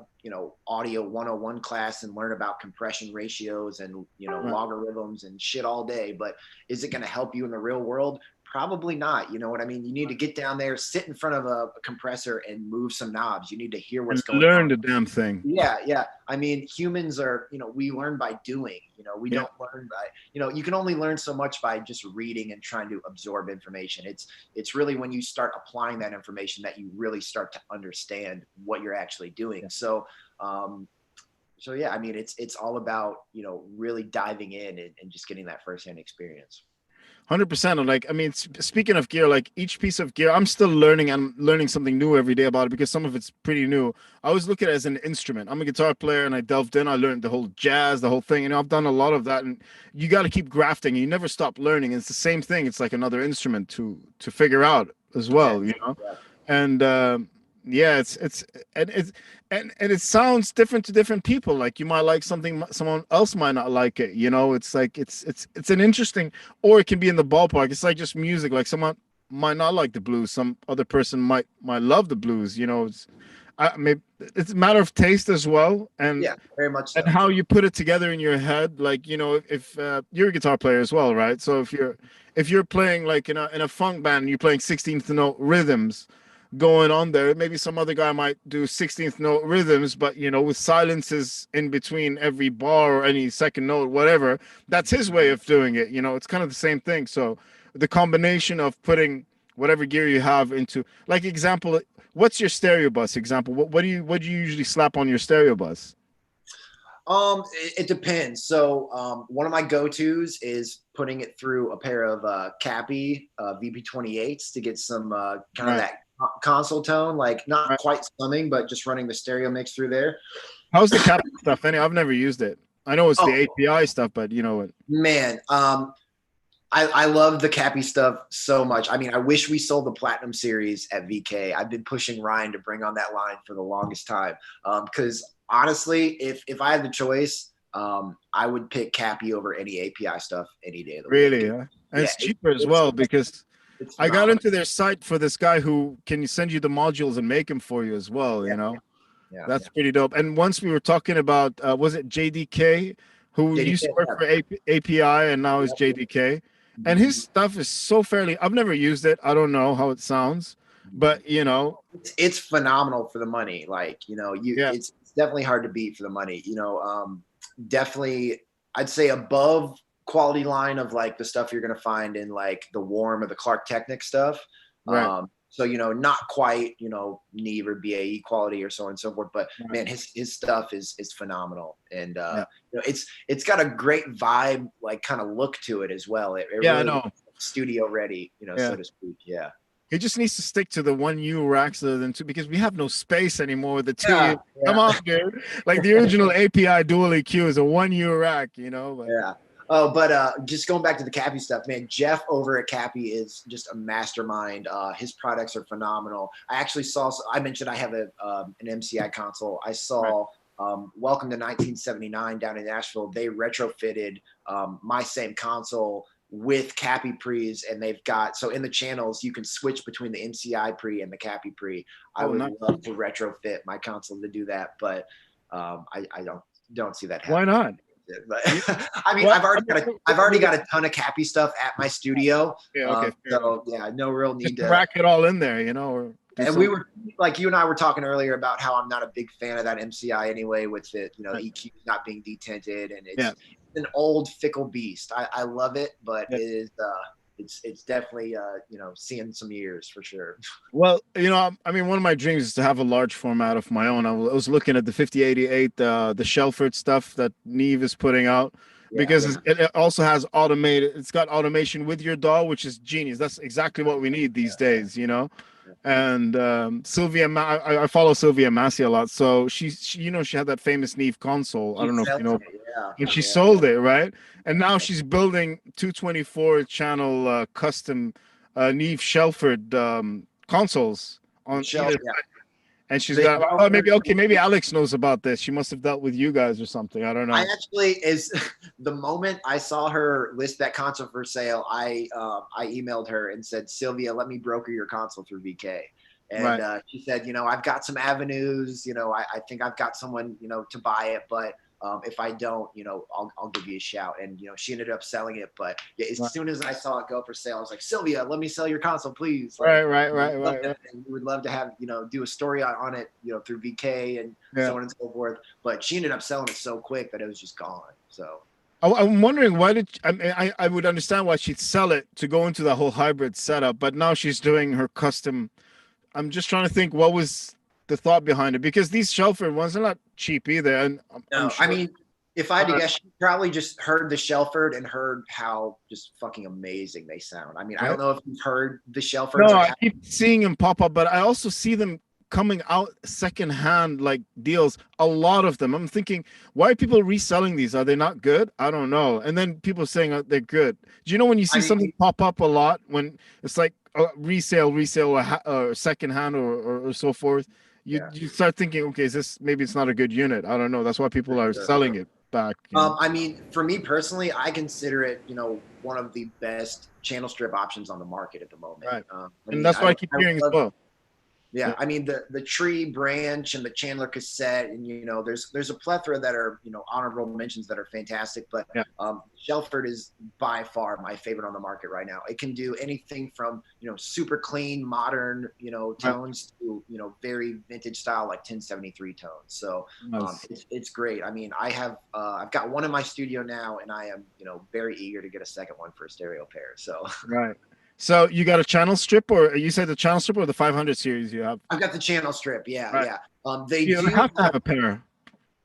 audio 101 class and learn about compression ratios and, Right. logarithms and shit all day. But is it going to help you in the real world? Probably not. You know what I mean? You need to get down there, sit in front of a compressor and move some knobs. You need to hear And what's going on. learn the damn thing. Yeah, yeah. I mean, humans are, we learn by doing. We Yeah. don't learn by, you can only learn so much by just reading and trying to absorb information. It's really when you start applying that information that you really start to understand what you're actually doing. So yeah, I mean, it's all about, really diving in and just getting that firsthand experience. 100%. Like, I mean, speaking of gear, like each piece of gear, I'm still learning. I'm learning something new every day about it because some of it's pretty new. I always look at it as an instrument. I'm a guitar player and I delved in. I learned the whole jazz, the whole thing. I've done a lot of that. And you got to keep grafting. You never stop learning. It's the same thing. It's like another instrument to figure out as Yeah, well, yeah. And yeah, it's and it sounds different to different people. Like you might like something, someone else might not like it. It's like it's an interesting, or it can be in the ballpark. It's like just music. Like someone might not like the blues, some other person might love the blues. Maybe it's a matter of taste as well, Yeah, very much and so. how you put it together in your head. Like if you're a guitar player as well, right? So if you're playing like in a funk band and you're playing 16th note rhythms going on there, maybe some other guy might do 16th note rhythms, but with silences in between every bar or any second note, whatever. That's his way of doing it. It's kind of the same thing. So the combination of putting whatever gear you have into, like, example, what's your stereo bus example? What do you usually slap on your stereo bus? It depends. So, one of my go-tos is putting it through a pair of Cappy VP28s to get some kind of Right. that console tone, like not Right. quite summing, but just running the stereo mix through there. How's the cap stuff? I've never used it. I know it's the Oh API stuff, but you know what? man, I love the Cappy stuff so much. I mean, I wish we sold the Platinum series at VK. I've been pushing Ryan to bring on that line for the longest time. Because honestly, if I had the choice, I would pick Cappy over any API stuff any day of the week. Really, huh? And Yeah, it's cheaper as well because it's I got phenomenal. into their site for this guy who can send you the modules and make them for you as well. Yeah, yeah. That's pretty dope. And once we were talking about, was it JDK, who used to JDK, work for API and now is JDK? And yeah. his stuff is so fairly, I've never used it. I don't know how it sounds, but It's phenomenal for the money. Like, yeah, it's definitely hard to beat for the money. Definitely, I'd say above quality line of like the stuff you're gonna find in like the Warm or the Clark Technic stuff. right. So not quite Neve or BAE quality or so on and so forth, but Right. man, his stuff is phenomenal, and Yeah. it's got a great vibe, like kind of look to it as well. It Yeah, I really know. studio ready, Yeah. so to speak. Yeah. He just needs to stick to the 1U racks rather than two because we have no space anymore with the Yeah. 2U. Come Yeah. on, dude. Like the original API dual EQ is a 1U rack, but Yeah. Oh, but just going back to the Cappy stuff, man, Jeff over at Cappy is just a mastermind. His products are phenomenal. I mentioned I have an MCI console. I right. saw Welcome to 1979 down in Nashville. They retrofitted my same console with Cappy pre's, and they've got, so in the channels, you can switch between the MCI pre and the Cappy pre. I Oh, would nice. love to retrofit my console to do that, but I don't see that Why happening. not? But You, I mean, what? I've already got a ton of Cappy stuff at my studio. Yeah, okay, fair enough. So yeah, no real Just need to to. rack it all in there, or do And we something. were like, you and I were talking earlier about how I'm not a big fan of that MCI anyway, with it, Right. EQ not being detinted, and Yeah, it's an old fickle beast. I love it, but yeah. it is it's definitely seeing some years for sure. Well, I mean, one of my dreams is to have a large format of my own. I was looking at the 5088, the Shelford stuff that Neve is putting out Yeah, because it also has automated. It's got automation with your DAW, which is genius. That's exactly what we need these days. And I follow Sylvia Massey a lot, so she had that famous Neve console. I keep don't know if you selling know, it. Yeah, and she yeah, sold it, right? And now she's building 224 channel custom Neve Shelford consoles on Michelle. either, Yeah, And she's They got, brought oh, her maybe, okay, maybe Alex knows about this. She must have dealt with you guys or something. I don't I know. actually is the moment I saw her list that console for sale, I emailed her and said, Sylvia, let me broker your console through VK. And Right. she said, I've got some avenues, I think I've got someone, to buy it, but if I don't, I'll give you a shout. And, she ended up selling it. But yeah, as Right. soon as I saw it go for sale, I was like, Sylvia, let me sell your console, please. Like, Right. Right. Right. Right. Right. and we would love to have, do a story on it, through VK and Yeah. so on and so forth. But she ended up selling it so quick that it was just gone. So I'm wondering why did I mean I would understand why she'd sell it to go into the whole hybrid setup, but now she's doing her custom. I'm just trying to think what was the thought behind it because these Shelford ones are not cheap either, and I'm no, I sure. mean, if I had to Uh, guess, she probably just heard the Shelford and heard how just fucking amazing they sound. I mean, I yeah. don't know if you've heard the Shelfords No, or I have. keep seeing them pop up, but I also see them coming out secondhand like deals. A lot of them. I'm thinking, why are people reselling these? Are they not good? I don't know. And then people saying they're good. Do you know when you I see something mean, pop up a lot when it's like resale, or secondhand or so forth? You yeah. you start thinking, okay, is this maybe it's not a good unit? I don't know. That's why people are Sure. selling it back. You know, I mean, for me personally, I consider it, one of the best channel strip options on the market at the moment. right? I And mean, that's what I keep I hearing as love. well. Yeah, Yeah, I mean the tree branch and the Chandler cassette, and there's a plethora that are honorable mentions that are fantastic, but yeah, Shelford is by far my favorite on the market right now. It can do anything from super clean modern right. tones to very vintage style like 1073 tones. So Nice. it's great. I mean I've got one in my studio now, and I am very eager to get a second one for a stereo pair. So Right. So you got a channel strip, or you said the channel strip or the 500 series you have? I've got the channel strip. Yeah, Right. yeah. They You do have to have a pair, Yeah,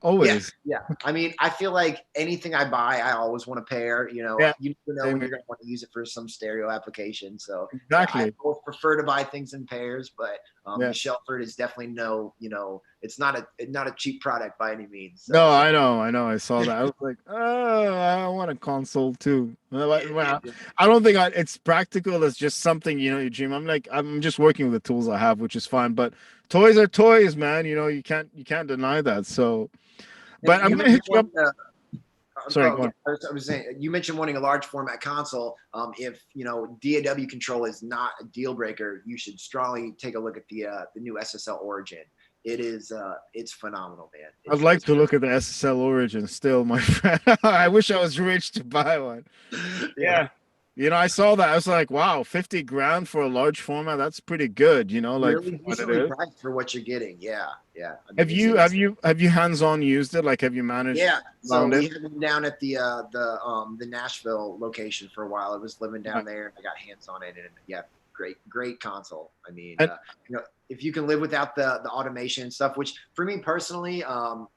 always. yeah. I mean, I feel like anything I buy, I always want to pair. Yeah. You never know Same when here. you're going to want to use it for some stereo application. So yeah, I Exactly. always prefer to buy things in pairs, but the Yeah. Shelford is definitely it's not a cheap product by any means. No, So I know, I know. I saw that. I was like, oh, I want a console too. Well, I don't think it's practical. It's just something, you dream. I'm like, I'm just working with the tools I have, which is fine. But toys are toys, man. You can't deny that. So, and but I'm you gonna mentioned hit you up. one. Sorry, Oh go yeah, on. I was saying you mentioned wanting a large format console. If DAW control is not a deal breaker, you should strongly take a look at the new SSL Origin. It is it's phenomenal, man. I'd It's like it's to look at the SSL Origin still, my friend. I wish I was rich to buy one. yeah. Yeah. I saw that. I was like, wow, 50 grand for a large format. That's pretty good, like for Really what it decently is. priced for what you're getting. Yeah, yeah. I mean, Have you have you have you hands-on used it? Like, have you managed yeah. So around it? we had been down at the Nashville location for a while. I was living down Right. there, and I got hands on it, and yeah, great console. I mean, And if you can live without the automation and stuff, which for me personally, all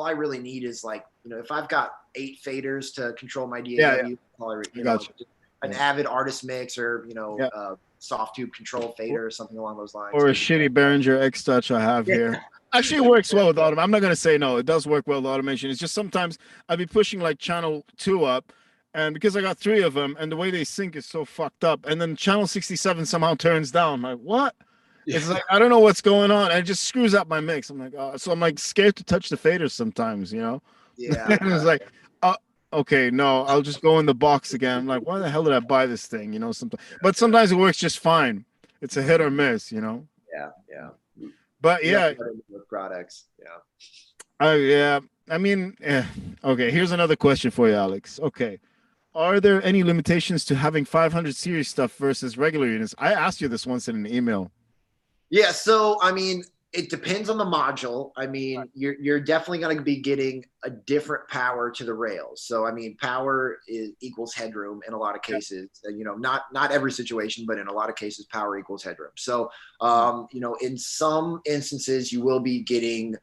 I really need is like, if I've got 8 faders to control my yeah, yeah, DAW, I got you. an Yeah, Avid artist mix or yeah. soft tube control Or, fader or something along those lines. or a shitty Behringer X Touch I have Yeah. here. Actually, it works well with automation. I'm not gonna say no. It does work well with automation. It's just sometimes I'd be pushing like channel 2 up, and because I got 3 of them, and the way they sync is so fucked up, and then channel 67 somehow turns down. I'm like, what? It's like I don't know what's going on, and it just screws up my mix. I'm like, oh, so I'm like scared to touch the faders sometimes. Yeah. And it's like, oh, okay, no, I'll just go in the box again. I'm like, why the hell did I buy this thing? Sometimes, but sometimes it works just fine. It's a hit or miss. Yeah, yeah. But You got yeah, to with products. Yeah. yeah. I mean, okay. Here's another question for you, Alex. Okay, are there any limitations to having 500 series stuff versus regular units? I asked you this once in an email. Yeah, so I mean, it depends on the module. I mean, you're definitely going to be getting a different power to the rails. So I mean, power equals headroom in a lot of cases. Not every situation, but in a lot of cases, power equals headroom. So in some instances, you will be getting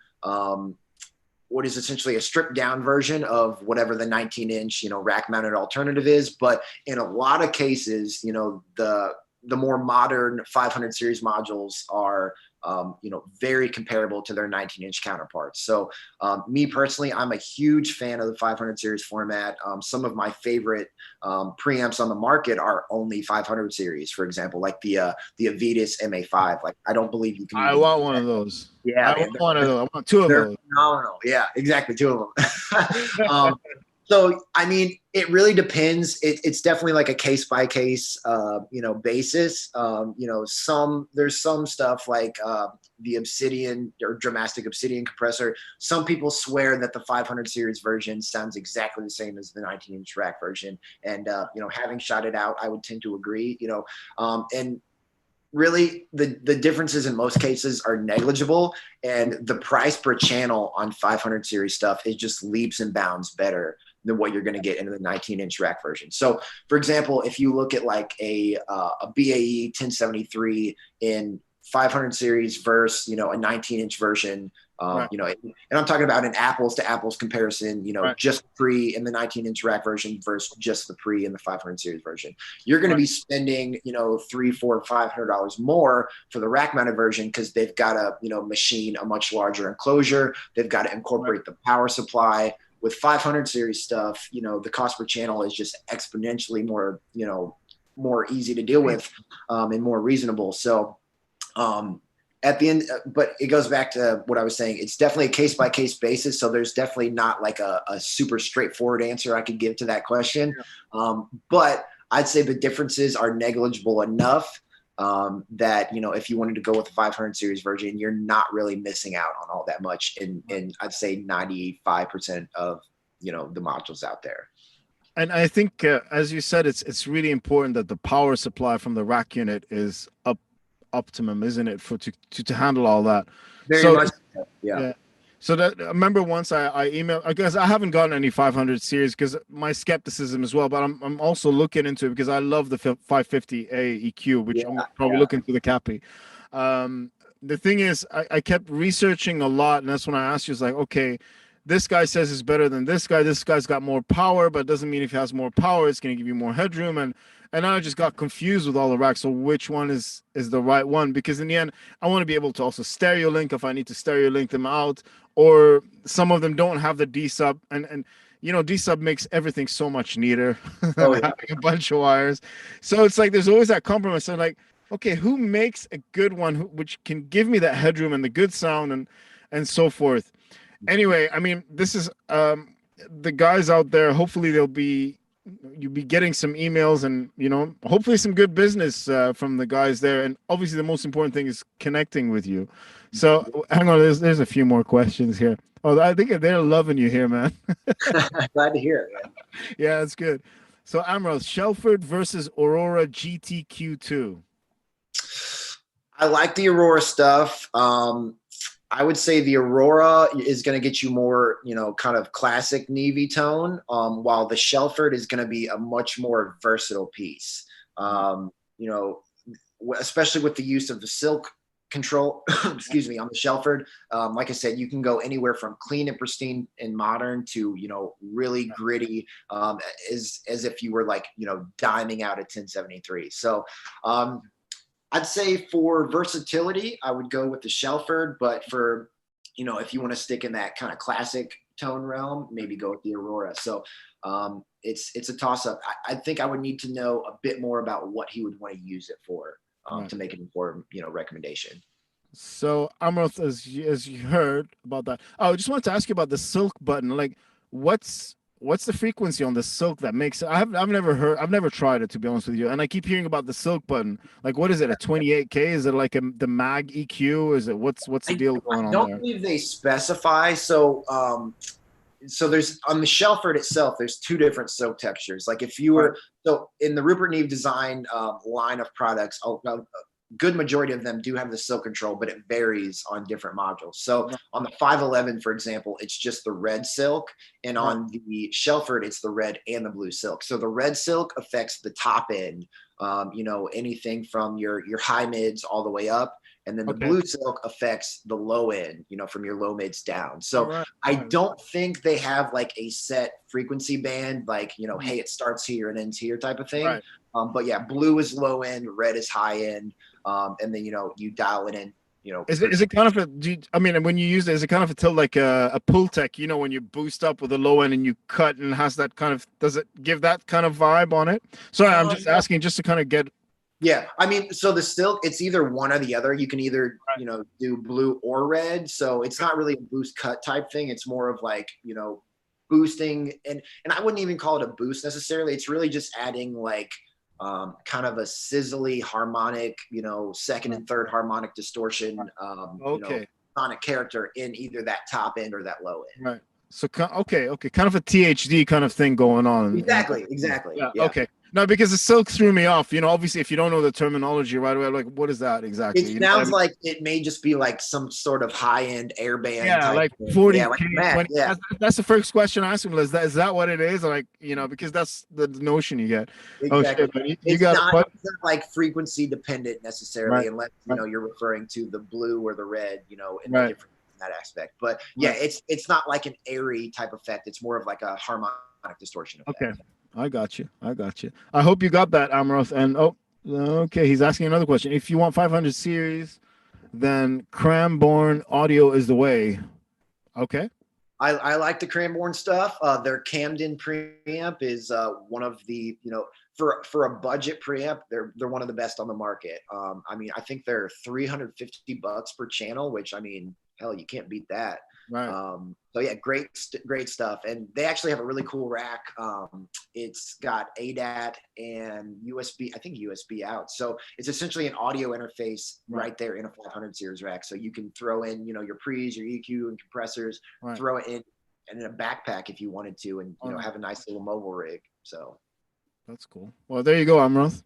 what is essentially a stripped down version of whatever the 19-inch rack mounted alternative is. But in a lot of cases, the more modern 500 series modules are very comparable to their 19-inch counterparts. So me personally, I'm a huge fan of the 500 series format. Some of my favorite preamps on the market are only 500 series, for example, like the Avitas MA5. Like, I don't believe you can I even. want one of those. Yeah, I man, want one of those. I want two of they're those. phenomenal. Yeah, exactly, two of them. So I mean, it really depends. It's definitely like a case by case, basis. There's some stuff like the Obsidian or Dramastic Obsidian compressor. Some people swear that the 500 series version sounds exactly the same as the 19-inch rack version, and having shot it out, I would tend to agree. And really the differences in most cases are negligible, and the price per channel on 500 series stuff is just leaps and bounds better than what you're going to get in the 19-inch rack version. So for example, if you look at like a BAE 1073 in 500 series versus a 19-inch version, Right. and I'm talking about an apples to apples comparison, Right. just pre in the 19-inch rack version versus just the pre in the 500 series version. You're going to be spending, $300, $400, $500 more for the rack mounted version because they've got to, machine a much larger enclosure. They've got to incorporate the power supply. With 500 series stuff, the cost per channel is just exponentially more easy to deal with, and more reasonable. So, at the end, but it goes back to what I was saying. It's definitely a case by case basis. So there's definitely not like a super straightforward answer I could give to that question. But I'd say the differences are negligible enough that, if you wanted to go with the 500 series version, you're not really missing out on all that much. And I'd say 95% of, the modules out there. And I think, as you said, it's really important that the power supply from the rack unit is optimum, isn't it, for to handle all that? Very much. Yeah. Yeah. So that I remember once I emailed. I guess I haven't gotten any 500 series because my skepticism as well. But I'm also looking into it because I love the 550A EQ, which I'm probably looking to the Cappy. The thing is, I kept researching a lot, and that's when I asked you, it's like, okay, this guy says it's better than this guy. This guy's got more power, but it doesn't mean if he has more power, it's going to give you more headroom. And I just got confused with all the racks. So which one is the right one? Because in the end, I want to be able to also stereo link if I need to stereo link them out, or some of them don't have the D sub, and D sub makes everything so much neater than having a bunch of wires. So it's like there's always that compromise. So like, okay, who makes a good one which can give me that headroom and the good sound and so forth? Anyway, I mean, this is the guys out there. Hopefully, you'll be getting some emails and hopefully some good business from the guys there. And obviously, the most important thing is connecting with you. So, hang on, there's a few more questions here. Oh, I think they're loving you here, man. Glad to hear it. Man. Yeah, that's good. So, Amros, Shelford versus Aurora GTQ2. I like the Aurora stuff. I would say the Aurora is going to get you more, kind of classic Navy tone, while the Shelford is going to be a much more versatile piece. Especially with the use of the silk control, excuse me, on the Shelford. Like I said, you can go anywhere from clean and pristine and modern to, really gritty, as if you were like, diming out a 1073. So, I'd say for versatility, I would go with the Shelford, but for, if you want to stick in that kind of classic tone realm, maybe go with the Aurora. So it's a toss up. I think I would need to know a bit more about what he would want to use it for to make an informed, recommendation. So Amroth, as you heard about that, I just wanted to ask you about the silk button. Like, what's the frequency on the silk that makes it? I've never tried it, to be honest with you. And I keep hearing about the silk button. Like, what is it? A 28K? Is it like the mag EQ? Is it what's the deal going on there? I don't believe they specify. So there's on the Shelford itself, there's two different silk textures. Like if you were so in the Rupert Neve design line of products, a good majority of them do have the silk control, but it varies on different modules. So on the 511, for example, it's just the red silk, and on the Shelford, it's the red and the blue silk. So the red silk affects the top end, anything from your high mids all the way up. And then the blue silk affects the low end, from your low mids down. So I don't think they have like a set frequency band, like, hey, it starts here and ends here type of thing. Right. But yeah, blue is low end, red is high end. And then, you dial it in Is it kind of a? I mean, when you use it, is it kind of a tilt like a pull tech? You know, when you boost up with the low end and you cut, and has that kind of? Does it give that kind of vibe on it? Sorry, I'm just asking just to kind of get. Yeah, I mean, so the still, it's either one or the other. You can either, Right. do blue or red. So it's not really a boost cut type thing. It's more of like, boosting, and I wouldn't even call it a boost necessarily. It's really just adding like kind of a sizzly harmonic, second Right. and third harmonic distortion, Okay. sonic character in either that top end or that low end. Right. So okay, kind of a THD kind of thing going on. Exactly. Yeah. Yeah. Okay. No, because the silk threw me off. Obviously, if you don't know the terminology right away, I'm like, what is that exactly? It You know what I sounds mean? like it may just be like some sort of high end airband Yeah, type like thing. Yeah, like 40K, Mac. 20. Yeah, That's the first question I asked him. Is that what it is? Like, because that's the notion you get. Oh exactly. shit, man. You It's got not, what? it's not like frequency dependent necessarily, Right. unless Right. you're referring to the blue or the red, and the Right. difference in that aspect. But yeah, Right. it's not like an airy type effect. It's more of like a harmonic distortion Okay. effect. I got you. I got you. I hope you got that, Amaroth. And okay, he's asking another question. If you want 500 series, then Cranborn audio is the way. Okay. I like the Cranborn stuff. Their Camden preamp is one of the for a budget preamp, they're one of the best on the market. I mean, I think they're $350 per channel, which I mean, hell, you can't beat that. Right. So yeah, great stuff, and they actually have a really cool rack. It's got ADAT and USB, I think USB out. So it's essentially an audio interface right there in a 500 series rack. So you can throw in, your pre's, your EQ and compressors, Right. throw it in and in a backpack if you wanted to, and Oh, have a nice little mobile rig. So that's cool. Well, there you go, Amroth.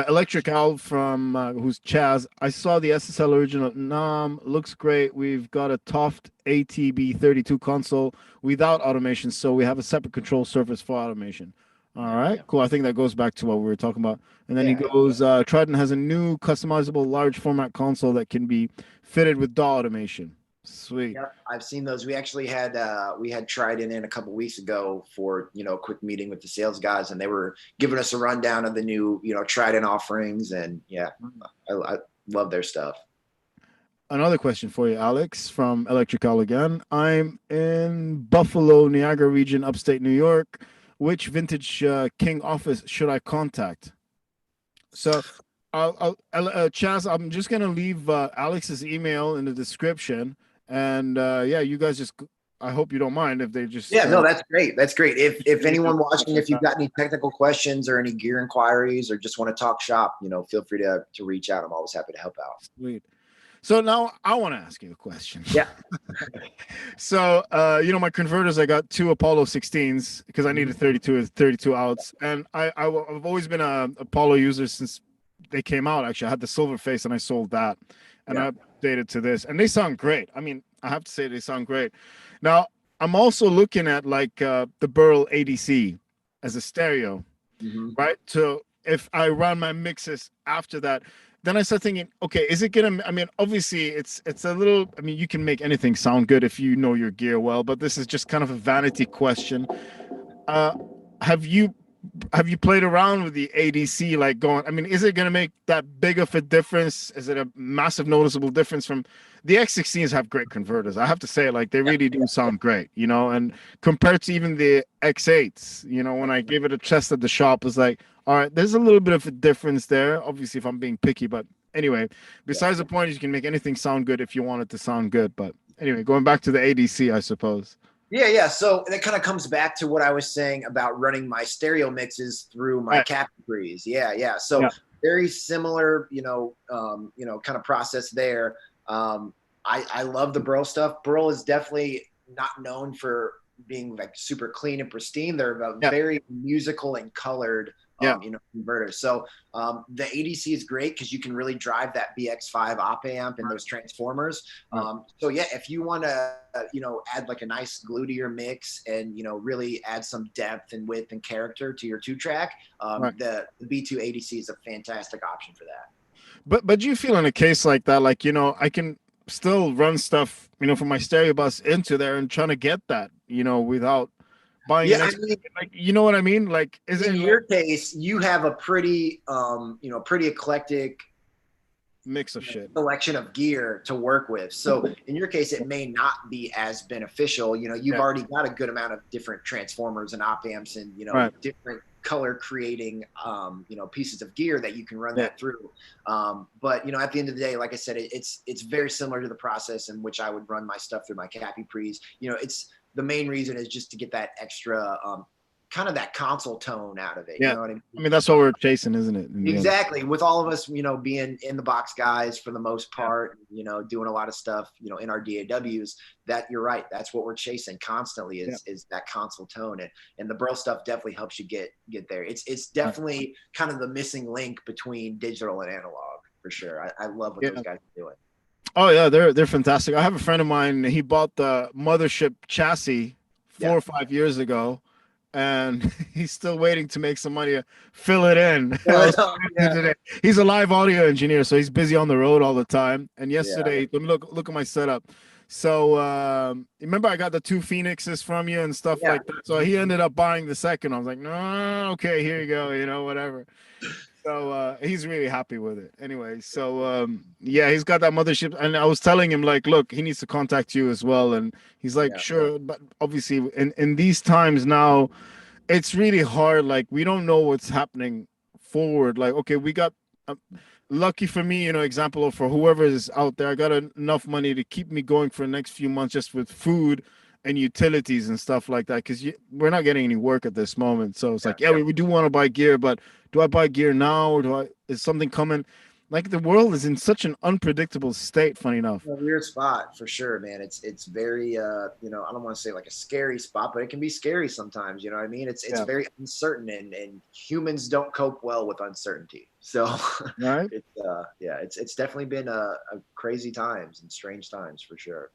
Electric Owl from who's Chaz. I saw the SSL original. Nam looks great. We've got a Toft ATB32 console without automation, so we have a separate control surface for automation. All right, cool. I think that goes back to what we were talking about. And then he yeah, goes, Trident has a new customizable large format console that can be fitted with DAW automation. Sweet. Yep, I've seen those. We actually had Trident in a couple weeks ago for a quick meeting with the sales guys, and they were giving us a rundown of the new Trident offerings, and yeah, I love their stuff. Another question for you, Alex, from Electric Owl again. I'm in Buffalo, Niagara region, upstate New York. Which vintage King office should I contact? So, Chaz, I'm just gonna leave Alex's email in the description, and yeah, you guys just. I hope you don't mind if they just. Yeah, no, that's great. That's great. If anyone stuff watching, like if you've that. got any technical questions or any gear inquiries or just want to talk shop, feel free to reach out. I'm always happy to help out. Sweet. So now I want to ask you a question. Yeah. So, my converters, I got two Apollo 16s because I needed 32 outs. And I've always been a Apollo user since they came out. Actually, I had the silver face and I sold that. And I updated to this. And they sound great. I mean, I have to say they sound great. Now, I'm also looking at like the Burl ADC as a stereo, right? So if I run my mixes after that, then I start thinking, okay, is it gonna? I mean, obviously, it's a little. I mean, you can make anything sound good if you know your gear well, but this is just kind of a vanity question. Uh, have you played around with the ADC? Like going, I mean, is it gonna make that big of a difference? Is it a massive noticeable difference from the X16s? Have great converters. I have to say, like they really do sound great, and compared to even the X8s, when I gave it a test at the shop, it's like, all right, there's a little bit of a difference there. Obviously, if I'm being picky, but anyway, besides the point is you can make anything sound good if you want it to sound good. But anyway, going back to the ADC, I suppose. Yeah. So that kind of comes back to what I was saying about running my stereo mixes through my Capri. Yeah. So very similar, kind of process there. I love the Burl stuff. Burl is definitely not known for being like super clean and pristine. They're very musical and colored, converters. So the ADC is great because you can really drive that BX5 op amp and those transformers. So yeah, if you want to, add like a nice glue to your mix and, really add some depth and width and character to your 2-track, the B2 ADC is a fantastic option for that. But do you feel in a case like that, like, I can still run stuff, from my stereo bus into there and trying to get that, without buying an extra, like, you know what I mean? Like, is in it your case, you have a pretty, pretty eclectic mix of shit. selection of gear to work with. So in your case, it may not be as beneficial. You've Yeah. already got a good amount of different transformers and op amps and, Right. different color creating, pieces of gear that you can run Yeah. that through. But, at the end of the day, like I said, it's very similar to the process in which I would run my stuff through my Cappy Pre's. It's the main reason is just to get that extra, kind of that console tone out of it. You Yeah. know what I I mean? mean, that's what we're chasing, isn't it? In the end. Exactly. With all of us, being in the box guys for the most Yeah. part, doing a lot of stuff, in our DAWs, that you're right. That's what we're chasing constantly Yeah. is that console tone. And the Burl stuff definitely helps you get there. It's Right. definitely kind of the missing link between digital and analog for sure. I love what Yeah. those guys are doing. Oh yeah, they're fantastic. I have a friend of mine. He bought the mothership chassis Yeah. 4 or 5 years ago, and he's still waiting to make some money to fill it in. I was Yeah. talking to him today. He's a live audio engineer, so he's busy on the road all the time. And Yeah. yesterday, let me look at my setup. So remember, I got the two Phoenixes from you and stuff Yeah. like that. So he ended up buying the second. I was like, no, okay, here you go. Whatever. So he's really happy with it. Anyway, so yeah, he's got that mothership, and I was telling him like, look, he needs to contact you as well, and he's like, Yeah. sure, but obviously, in these times now, it's really hard. Like, we don't know what's happening forward. Like, okay, we got. Lucky for me, example of for whoever is out there, I got enough money to keep me going for the next few months just with food and utilities and stuff like that because we're not getting any work at this moment. So it's Yeah. like, yeah, we do want to buy gear, but do I buy gear now or is something coming? Like the world is in such an unpredictable state, funny enough. A weird spot for sure, man. It's very I don't want to say like a scary spot, but it can be scary sometimes, you know what I mean? It's Yeah. very uncertain and humans don't cope well with uncertainty. So Right. it's definitely been a crazy times and strange times for sure.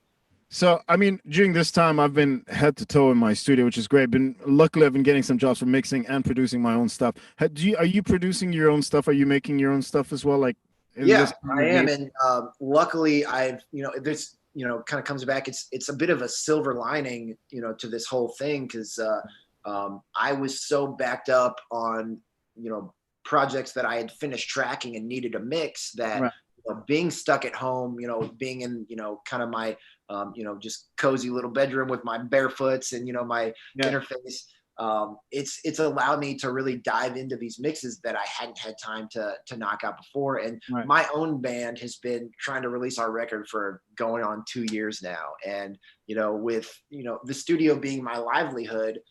So, I mean, during this time, I've been head to toe in my studio, which is great. Been luckily, I've been getting some jobs for mixing and producing my own stuff. Are you producing your own stuff? Are you making your own stuff as well? Like in this Yeah, time I of am, need? and Luckily, I've this kind of comes back. It's a bit of a silver lining, to this whole thing because I was so backed up on projects that I had finished tracking and needed a mix that Right. being stuck at home, being in kind of my just cozy little bedroom with my barefoots and my Yeah. interface. It's allowed me to really dive into these mixes that I hadn't had time to knock out before. And Right. my own band has been trying to release our record for going on 2 years now. And with the studio being my livelihood,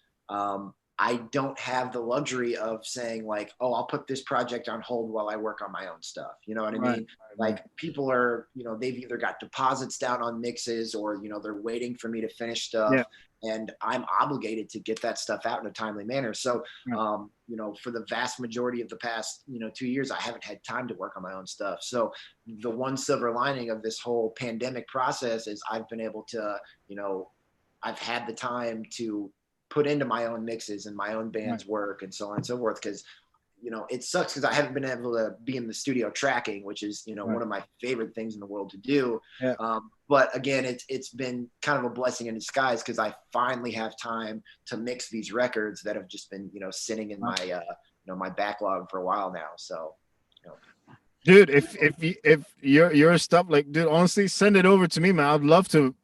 I don't have the luxury of saying like, oh, I'll put this project on hold while I work on my own stuff. You know what I Right. mean? Like people are, they've either got deposits down on mixes or, they're waiting for me to finish stuff. Yeah. And I'm obligated to get that stuff out in a timely manner. So, Right. for the vast majority of the past, 2 years, I haven't had time to work on my own stuff. So the one silver lining of this whole pandemic process is I've been able to, I've had the time to put into my own mixes and my own band's Right. work and so on and so forth. Cause it sucks because I haven't been able to be in the studio tracking, which is, Right. one of my favorite things in the world to do. Yeah. But again, it's been kind of a blessing in disguise because I finally have time to mix these records that have just been, sitting in my, my backlog for a while now. So, you know, Dude, if your stuff, like, dude, honestly, send it over to me, man. I'd love to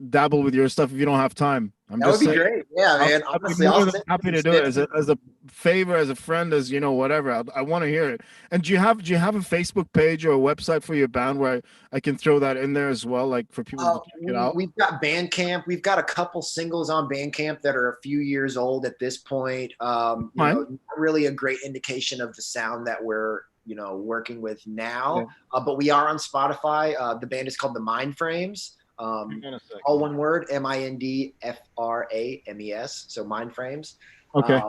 dabble with your stuff if you don't have time. I'm that would just be saying. great. Yeah, man. I'd be Honestly, I'll more than send you happy some to do it snips. as a favor, as a friend, as whatever. I want to hear it. And do you have a Facebook page or a website for your band where I can throw that in there as well, like for people to check it out? We've got Bandcamp. We've got a couple singles on Bandcamp that are a few years old at this point. Fine. Not really a great indication of the sound that we're working with Yeah. now. But we are on Spotify. The band is called the Mind Frames. Hang on a second. All one word, MINDFRAMES. So Mind Frames. Okay.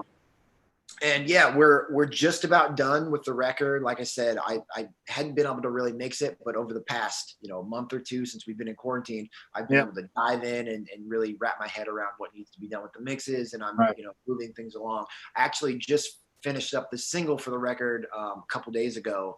And yeah, we're just about done with the record. Like I said, I hadn't been able to really mix it, but over the past month or two since we've been in quarantine, I've been Yeah. able to dive in and really wrap my head around what needs to be done with the mixes, and I'm Right. moving things along. I actually just finished up the single for the record a couple days ago.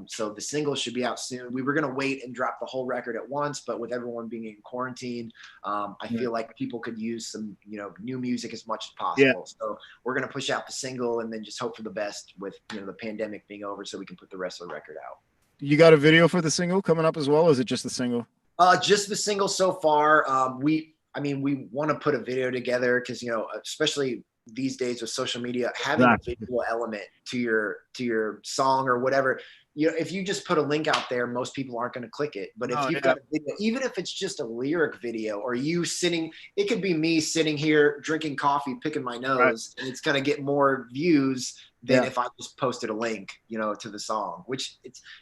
So the single should be out soon. We were going to wait and drop the whole record at once, but with everyone being in quarantine, I feel like people could use some, new music as much as Yeah. possible. So we're going to push out the single and then just hope for the best with, the pandemic being over so we can put the rest of the record out. You got a video for the single coming up as well, or is it just the single? Just the single so far. I mean, we want to put a video together because especially these days with social media, having a Exactly. visual element to your song or whatever. If you just put a link out there, most people aren't going to click it. But if Oh you've yeah, got a video, even if it's just a lyric video, or you sitting, it could be me sitting here drinking coffee, picking my right. nose, and it's going to get more views than Yeah. if I just posted a link, to the song. Which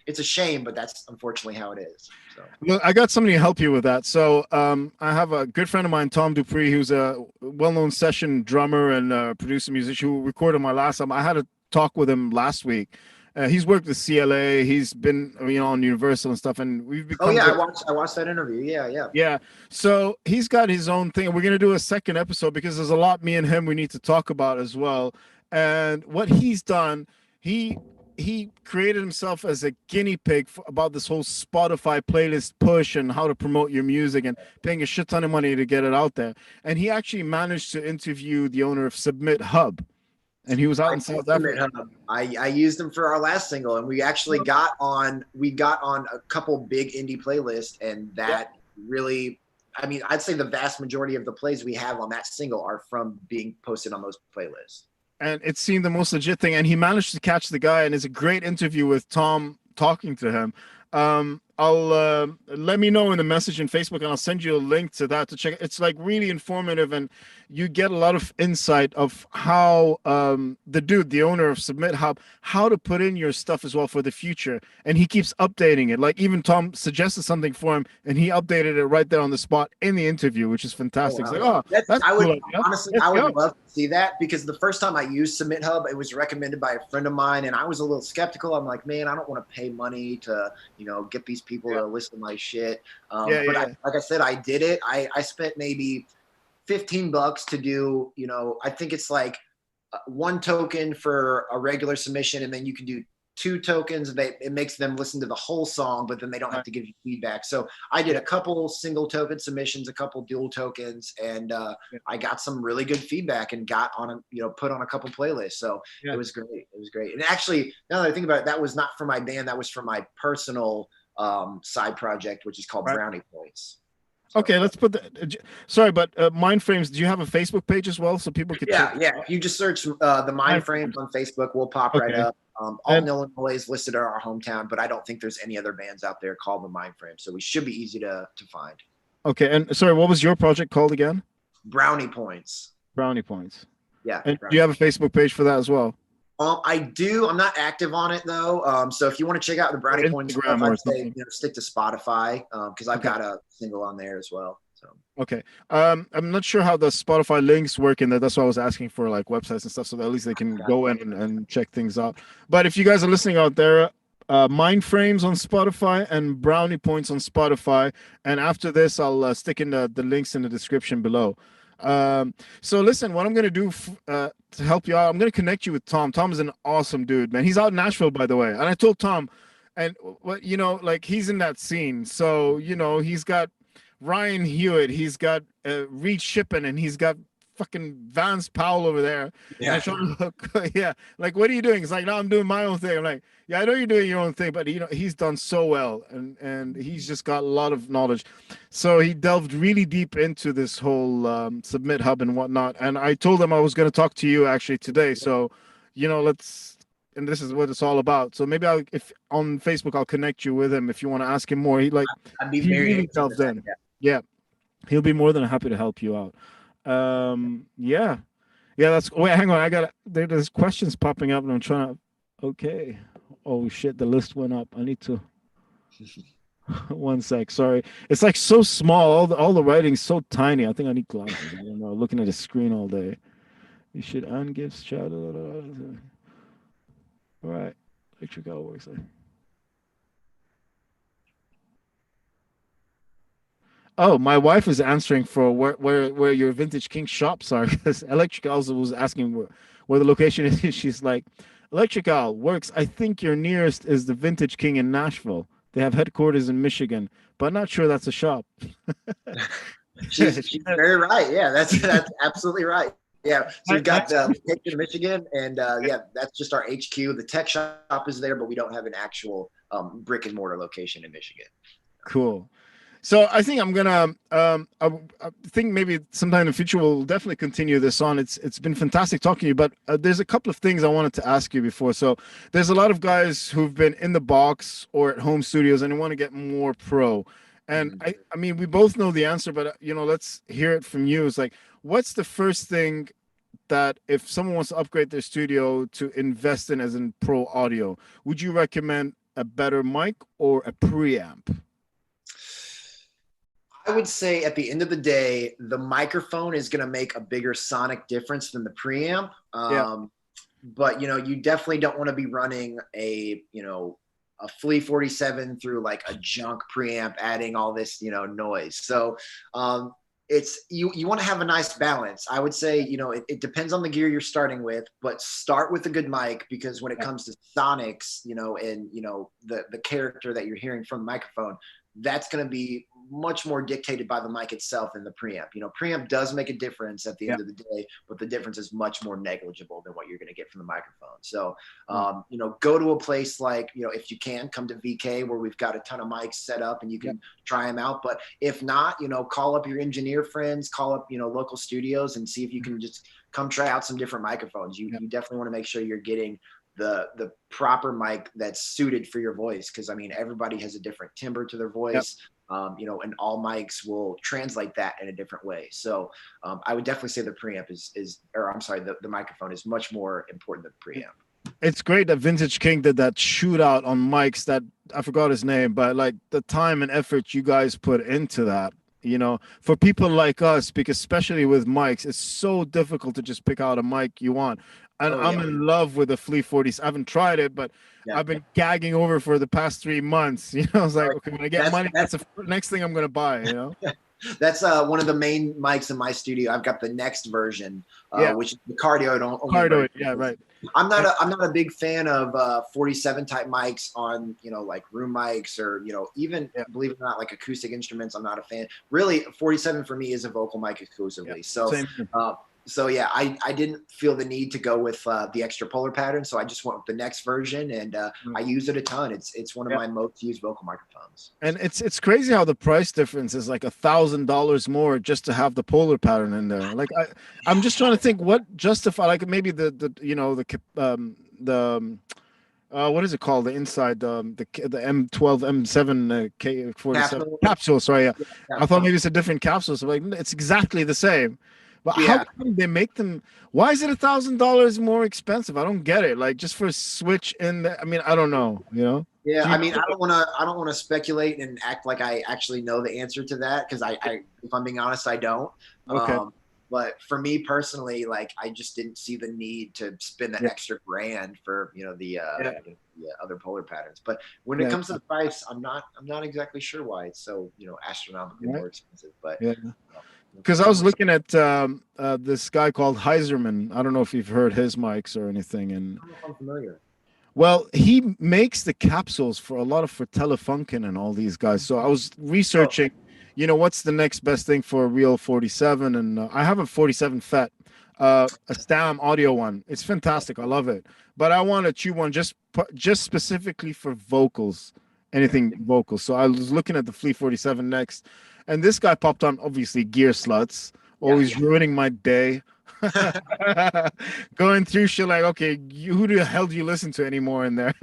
it's a shame, but that's unfortunately how it is. So. Well, I got somebody to help you with that. So I have a good friend of mine, Tom Dupree, who's a well-known session drummer and producer musician who recorded my last album. I had a talk with him last week. He's worked with CLA. He's been, on Universal and stuff, and we've Oh become yeah, good. I watched that interview. Yeah, yeah. Yeah. So he's got his own thing. We're gonna do a second episode because there's a lot me and him we need to talk about as well. And what he's done, he he created himself as a guinea pig for, about this whole Spotify playlist push and how to promote your music and paying a shit ton of money to get it out there. And he actually managed to interview the owner of Submit Hub, and he was out I in South Ultimate Africa. Hub. I used them for our last single, and we actually got on a couple big indie playlists, and Yeah. that really, I mean, I'd say the vast majority of the plays we have on that single are from being posted on those playlists. And it seemed the most legit thing. And he managed to catch the guy, and it's a great interview with Tom talking to him. I'll let me know in the message in Facebook, and I'll send you a link to that to check. It's like really informative, and you get a lot of insight of how the dude, the owner of Submit Hub, how to put in your stuff as well for the future. And he keeps updating it. Like even Tom suggested something for him, and he updated it right there on the spot in the interview, which is Oh fantastic. It's like, wow. oh, That's that's I a cool would idea. honestly Let's I would go. love to see that because the first time I used Submit Hub, it was recommended by a friend of mine, and I was a little skeptical. I'm like, man, I don't want to pay money to get these people Yeah, to listen to my shit. yeah, But yeah. like I said, I did it. I spent maybe $15 to do. I think it's like one token for a regular submission, and then you can do two tokens. It makes them listen to the whole song, but then they don't have Right. to give you feedback. So I did Yeah, a couple single token submissions, a couple dual tokens, and yeah, I got some really good feedback and got on put on a couple playlists. So it yeah. was great. It was great. And actually, now that I think about it, that was not for my band. That was for my personal side project, which is called Right. Brownie Points. So. Okay, let's put the. Sorry, but Mind Frames. Do you have a Facebook page as well, so people could check? Yeah, yeah. If you just search the Mind Mind Frames Frames. on Facebook, we'll pop right Okay, up. Alton, and Illinois is listed in our hometown, but I don't think there's any other bands out there called the Mind Frames, so we should be easy to find. okay, and sorry, what was your project called again? Brownie Points. Brownie Points. Yeah, And do Brownie. you have a Facebook page for that as well, I do. I'm not active on it though. So if you want to check out the or Brownie Points stuff, Instagram or I'd say something? stick to Spotify because I've Okay, got a single on there as well. So. okay. I'm not sure how the Spotify links work in there. That's why I was asking for like websites and stuff, so that at least they can go in and check things out. But if you guys are listening out there, Mind Frames on Spotify and Brownie Points on Spotify. And after this, I'll stick in the links in the description below. So listen, what I'm gonna do to help you out, I'm gonna connect you with Tom. Tom is an awesome dude, man. He's out in Nashville, by the way. And I told Tom, and what like he's in that scene, so he's got Ryan Hewitt, he's got Reed Shippen, and he's got fucking Vance Powell over there. And I Yeah. try to look, yeah, like what are you doing? It's like, no, I'm doing my own thing. I'm like, yeah, I know you're doing your own thing, but he's done so well, and he's just got a lot of knowledge. So he delved really deep into this whole Submit Hub and whatnot. And I told him I was going to talk to you actually today. So, let's. And this is what it's all about. So maybe if on Facebook, I'll connect you with him if you want to ask him more. I'd be He very really interested in delved that. in. Yeah. Yeah, he'll be more than happy to help you out. Yeah, yeah. That's wait. Hang on. There's questions popping up, and I'm trying to. Okay. Oh shit! The list went up. I need to. One sec. Sorry. It's like so small. All the writing's so tiny. I think I need glasses. I don't know. Looking at a screen all day. You should ungive shout. All right. Electrical works. Oh, my wife is answering for where your Vintage King shops are because Electrical was asking where the location is. She's like, Electrical works. I think your nearest is the Vintage King in Nashville. They have headquarters in Michigan, but not sure that's a shop. She's very right. Yeah, that's absolutely right. Yeah, so we've got location in Michigan, and yeah, that's just our HQ. The tech shop is there, but we don't have an actual brick and mortar location in Michigan. Cool. So I think I'm gonna I think maybe sometime in the future we'll definitely continue this on. It's been fantastic talking to you, but there's a couple of things I wanted to ask you before. So there's a lot of guys who've been in the box or at home studios and they want to get more pro. And Mhm. I mean we both know the answer, but let's hear it from you. It's like, what's the first thing that if someone wants to upgrade their studio to invest in as in pro audio, would you recommend a better mic or a preamp? I would say at the end of the day, the microphone is going to make a bigger sonic difference than the preamp. Yeah. But you definitely don't want to be running a Flea 47 through like a junk preamp, adding all this noise. So it's you want to have a nice balance. I would say it depends on the gear you're starting with, but start with a good mic, because when it comes to sonics, and the character that you're hearing from the microphone, that's going to be much more dictated by the mic itself than the preamp. Preamp does make a difference at the Yeah. end of the day, but the difference is much more negligible than what you're going to get from the microphone. So, Mm. go to a place like, if you can, come to VK where we've got a ton of mics set up and you Yeah. can try them out. But if not, call up your engineer friends, call up, local studios and see if you can just come try out some different microphones. You definitely want to make sure you're getting the proper mic that's suited for your voice. Cause I mean, everybody has a different timbre to their Yeah. voice. And all mics will translate that in a different way. So I would definitely say the preamp or I'm sorry, the microphone is much more important than the preamp. It's great that Vintage King did that shootout on mics that I forgot his name, but like the time and effort you guys put into that, for people like us, because especially with mics, it's so difficult to just pick out a mic you want. And Oh I'm yeah, in love with the Flea 40s. I haven't tried it, but yeah. I've been gagging over for the past 3 months. I was like, Right. okay, when I get That's money, that's that's the next thing I'm gonna buy. that's one of the main mics in my studio. I've got the next version, Yeah, which is the cardio only cardioid. version. Yeah, right. I'm not a big fan of 47 type mics on like room mics, or even, Yeah, believe it or not, like acoustic instruments. I'm not a fan. Really, 47 for me is a vocal mic yeah. exclusively. So Same here. uh, yeah, I didn't feel the need to go with the extra polar pattern, so I just went with the next version, and Mm. I use it a ton. It's one of Yeah. my most used vocal microphones. And it's crazy how the price difference is like $1,000 more just to have the polar pattern in there. Like I'm just trying to think what justify, like maybe what is it called, the inside, the M12 M7 K47 Capsule, capsule. Sorry, yeah. yeah, I thought capsule. maybe it's a different capsule. So like it's exactly the same. But how Yeah, come they make them? Why is it $1,000 more expensive? I don't get it. Like just for a switch in there. I mean, I don't know. yeah. Do you I mean, know? I don't want to speculate and act like I actually know the answer to that, because if I'm being honest, I don't. Okay. Um, but for me personally, like, I just didn't see the need to spend that Yeah. extra grand for Yeah. the other polar patterns. But when it Yeah. comes to the price, I'm not exactly sure why it's so astronomically Right. more expensive. But Yeah. Because I some was looking at this guy called Heiserman. I don't know if you've heard his mics or anything. And I don't know if I'm familiar. well, he makes the capsules for a lot of for Telefunken and all these guys. So I was Oh, researching, what's the next best thing for a real 47, and I have a 47 FET, a Stam audio one. It's fantastic. I love it. But I want a tube one just specifically for vocals, anything vocals. So I was looking at the Flea 47 next, and this guy popped on, obviously Gear Sluts, yeah. always ruining my day. Going through shit like, okay, who the hell do you listen to anymore in there?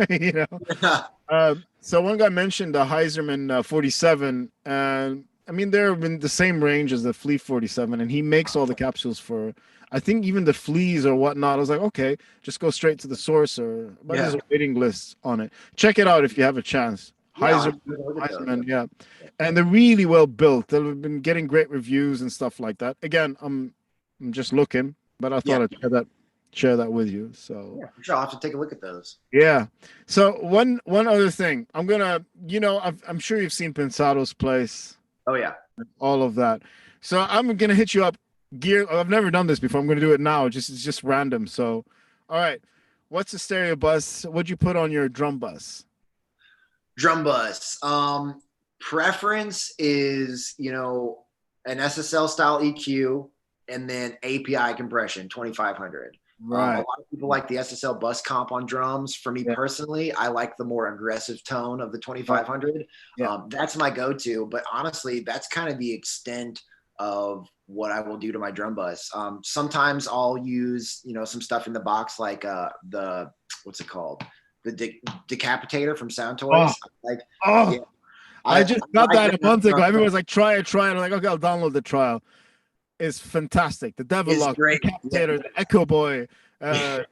So one guy mentioned the Heiserman 47, and I mean they're in the same range as the Flea 47, and he makes all the capsules for, I think even the Fleas or whatnot. I was like, okay, just go straight to the source, but there's Yeah. a waiting list on it. Check it out if you have a chance. Yeah, I'll have to take a look at those. Heiserman, yeah, and they're really well built. They've been getting great reviews and stuff like that. Again, I'm just looking, but I Yeah, thought I'd share that with you. So yeah, for sure. I'll have to take a look at those. yeah. So one other thing, I'm gonna, I'm sure you've seen Pensado's place, Oh yeah. all of that. So I'm gonna hit you up. Gear. I've never done this before. I'm gonna do it now. It's just random. So, all right. What's the stereo bus? What'd you put on your drum bus? Drum bus. Preference is, an SSL style EQ and then API compression, 2500. A Right. lot of people like the SSL bus comp on drums. For me Yeah. personally, I like the more aggressive tone of the Right. 2500. Yeah. That's my go-to. But honestly, that's kind of the extent of what I will do to my drum bus. Sometimes I'll use, some stuff in the box like the what's it called, the decapitator from Sound Oh, Toys. Like, oh, yeah, I I just got like that a month ago. that. Everyone's like, try it, try it. I'm like, okay, I'll download the trial. It's fantastic. The Devil Is Lock, the great. Yeah, Decapitator, the Echo Boy. yeah,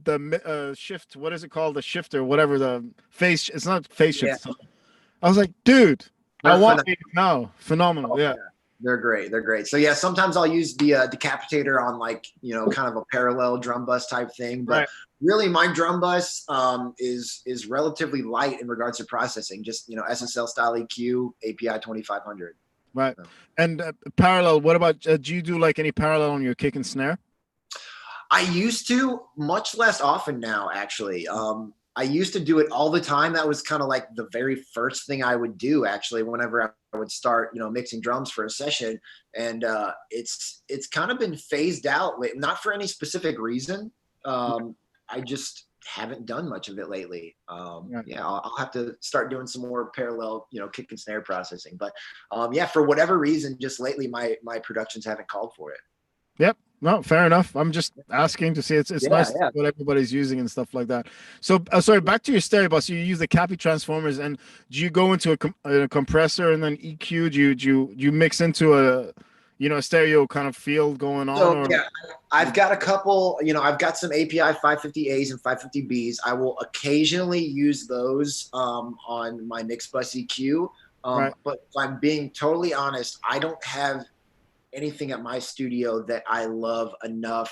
The shift. What is it called? The shifter, whatever the face. It's not face yeah. shift. I was like, dude, I They're want phenomenal. these now. Phenomenal. Yeah. They're great. They're great. So yeah, sometimes I'll use the decapitator on like, kind of a parallel drum bus type thing. But Right. really, my drum bus is relatively light in regards to processing. Just SSL style EQ, API 2500. Right. So. And parallel. What about? Do you do like any parallel on your kick and snare? I used to, much less often now, actually. I used to do it all the time. That was kind of like the very first thing I would do, actually, whenever I would start, mixing drums for a session. And it's kind of been phased out, not for any specific reason. I just haven't done much of it lately. Right. Yeah, I'll have to start doing some more parallel, kick and snare processing. But yeah, for whatever reason, just lately, my productions haven't called for it. Yep. No, fair enough. I'm just asking to see. It's Yeah, nice to see yeah. what everybody's using and stuff like that. So, sorry, back to your stereo bus. You use the Cappy transformers, and do you go into a compressor and then EQ? Do you mix into a stereo kind of field going on, So or yeah, I've got a couple, I've got some API 550As and 550Bs. I will occasionally use those on my mix bus EQ. right? But if I'm being totally honest, I don't have anything at my studio that I love enough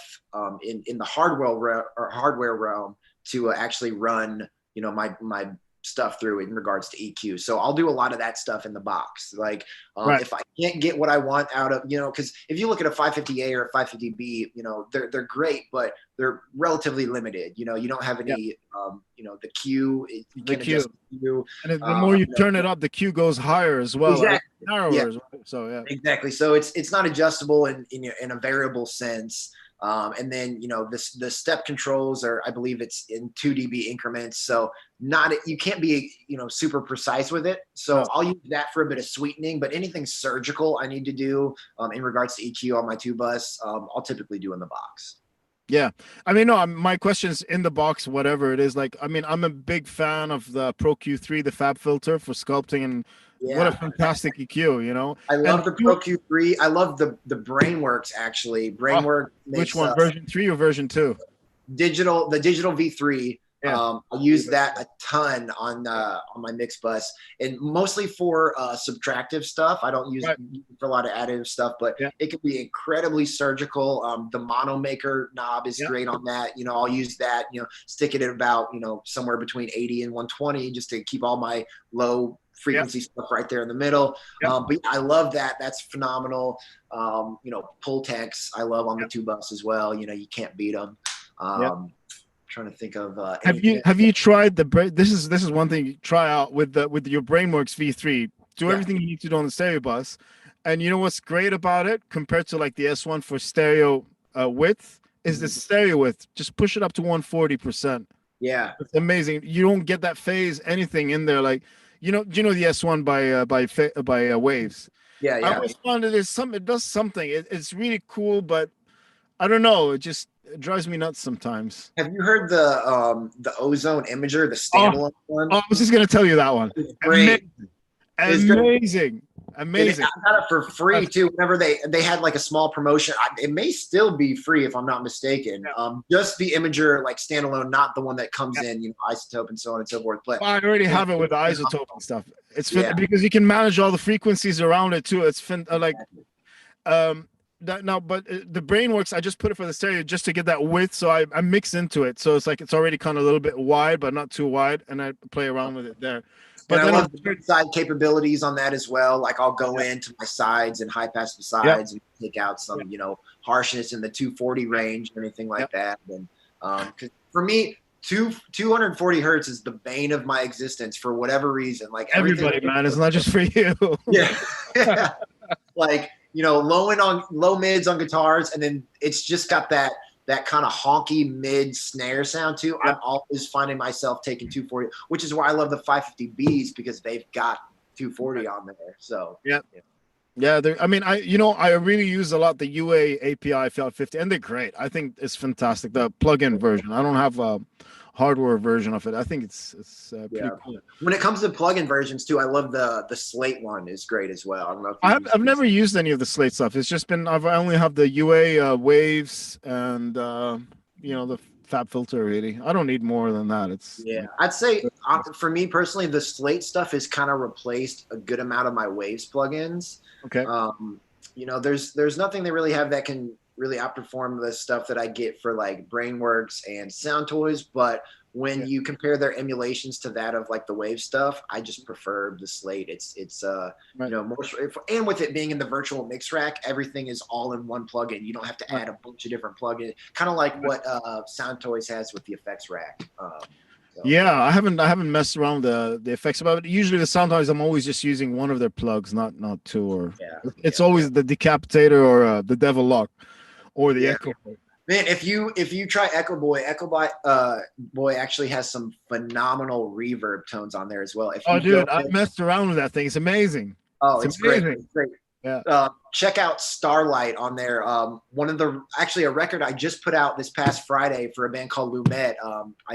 in the hardware realm to actually run, my stuff through in regards to EQ. So I'll do a lot of that stuff in the box. Like Right. if I can't get what I want out of, because if you look at a 550A or a 550B, they're great, but they're relatively limited. You don't have Yeah. any, the Q, you The can adjust Q, the Q. and the more you turn it up, the Q goes higher as well, Exactly. Yeah. narrower as well. So yeah. Exactly. So it's not adjustable in a variable sense. And then the step controls are, I believe it's in 2 dB increments. So you can't be super precise with it. So No. I'll use that for a bit of sweetening. But anything surgical I need to do in regards to EQ on my two bus, I'll typically do in the box. Yeah. I mean, no, my question's in the box, whatever it is. Like, I mean, I'm a big fan of the Pro Q3, the Fab filter for sculpting, and what a Yeah. fantastic EQ. I And love the Pro Q3. I love the Brainworks actually. Brainworks which makes one, version 3 or version 2? the digital V3. Yeah. I use that a ton on my mix bus, and mostly for subtractive stuff. I don't use Right. it for a lot of additive stuff, but Yeah. it can be incredibly surgical. The mono maker knob is Yeah. great on that. I'll use that. Stick it at about somewhere between 80 and 120 just to keep all my low frequency stuff right there in the middle. Yeah. But I love that. That's phenomenal. Pultex I love on the two bus as well. You can't beat them. Yeah. Trying to think of Have you tried this is one thing you try out with your Brainworks V3. Do everything you need to do on the stereo bus, and you know what's great about it compared to like the S1 for stereo width is the stereo width. Just push it up to 140%. Yeah. It's amazing. You don't get that phase anything in there. Like do you know the S1 by Waves? Yeah, I yeah. always found it does something. It's really cool, but I don't know. It drives me nuts sometimes. Have you heard the Ozone Imager, the standalone one? Oh, I was just gonna tell you that one. It's great. Amazing. And Amazing. I got it for free too. Whenever they had like a small promotion, it may still be free if I'm not mistaken. Just the Imager like standalone, not the one that comes in, isotope and so on and so forth. But I already have it with the isotope and stuff. It's Yeah. because you can manage all the frequencies around it too. It's but the Brainworks, I just put it for the stereo just to get that width, so I mix into it, so it's like it's already kind of a little bit wide but not too wide, and I play around with it there. But and then I love the side capabilities on that as well. Like I'll go into my sides and high pass the sides and take out some, harshness in the 240 range or anything like that. And because for me, 240 hertz is the bane of my existence for whatever reason. Like everybody, man, it's not just for you. Yeah. Like, low mids on guitars, and then it's just got that kind of honky mid snare sound too. Yeah. I'm always finding myself taking 240, which is why I love the 550Bs because they've got 240 on there. So Yeah. Yeah, I mean, I really use a lot the UA API 550, and they're great. I think it's fantastic. The plug-in version. I don't have a hardware version of it. I think it's pretty yeah. cool. When it comes to plug-in versions too, I love the Slate one is great as well. I don't know if I've never used any of the Slate stuff. It's just been I only have the UA waves and the Fab filter. Really, I don't need more than that. It's Yeah, like, I'd say for me personally, the Slate stuff has kind of replaced a good amount of my Waves plugins. okay. There's nothing they really have that can really outperform the stuff that I get for like Brainworks and Sound Toys. But when Yeah. you compare their emulations to that of like the Wave stuff, I just prefer the Slate. It's Right. more, and with it being in the virtual mix rack, everything is all in one plugin. You don't have to Right. add a bunch of different plugins, kind of like what Sound Toys has with the effects rack. So. Yeah, I haven't messed around with the effects about it. Usually the sometimes I'm always just using one of their plugs, not two, or Yeah, it's yeah, always the decapitator or the devil lock or the yeah. echo. Man, if you try Boy actually has some phenomenal reverb tones on there as well. If Oh, you go, dude, I messed around with that thing. It's amazing. oh, It's it's great, amazing. it's great. Yeah. Check out Starlight on there. One of the actually a record I just put out this past Friday for a band called Lumet. I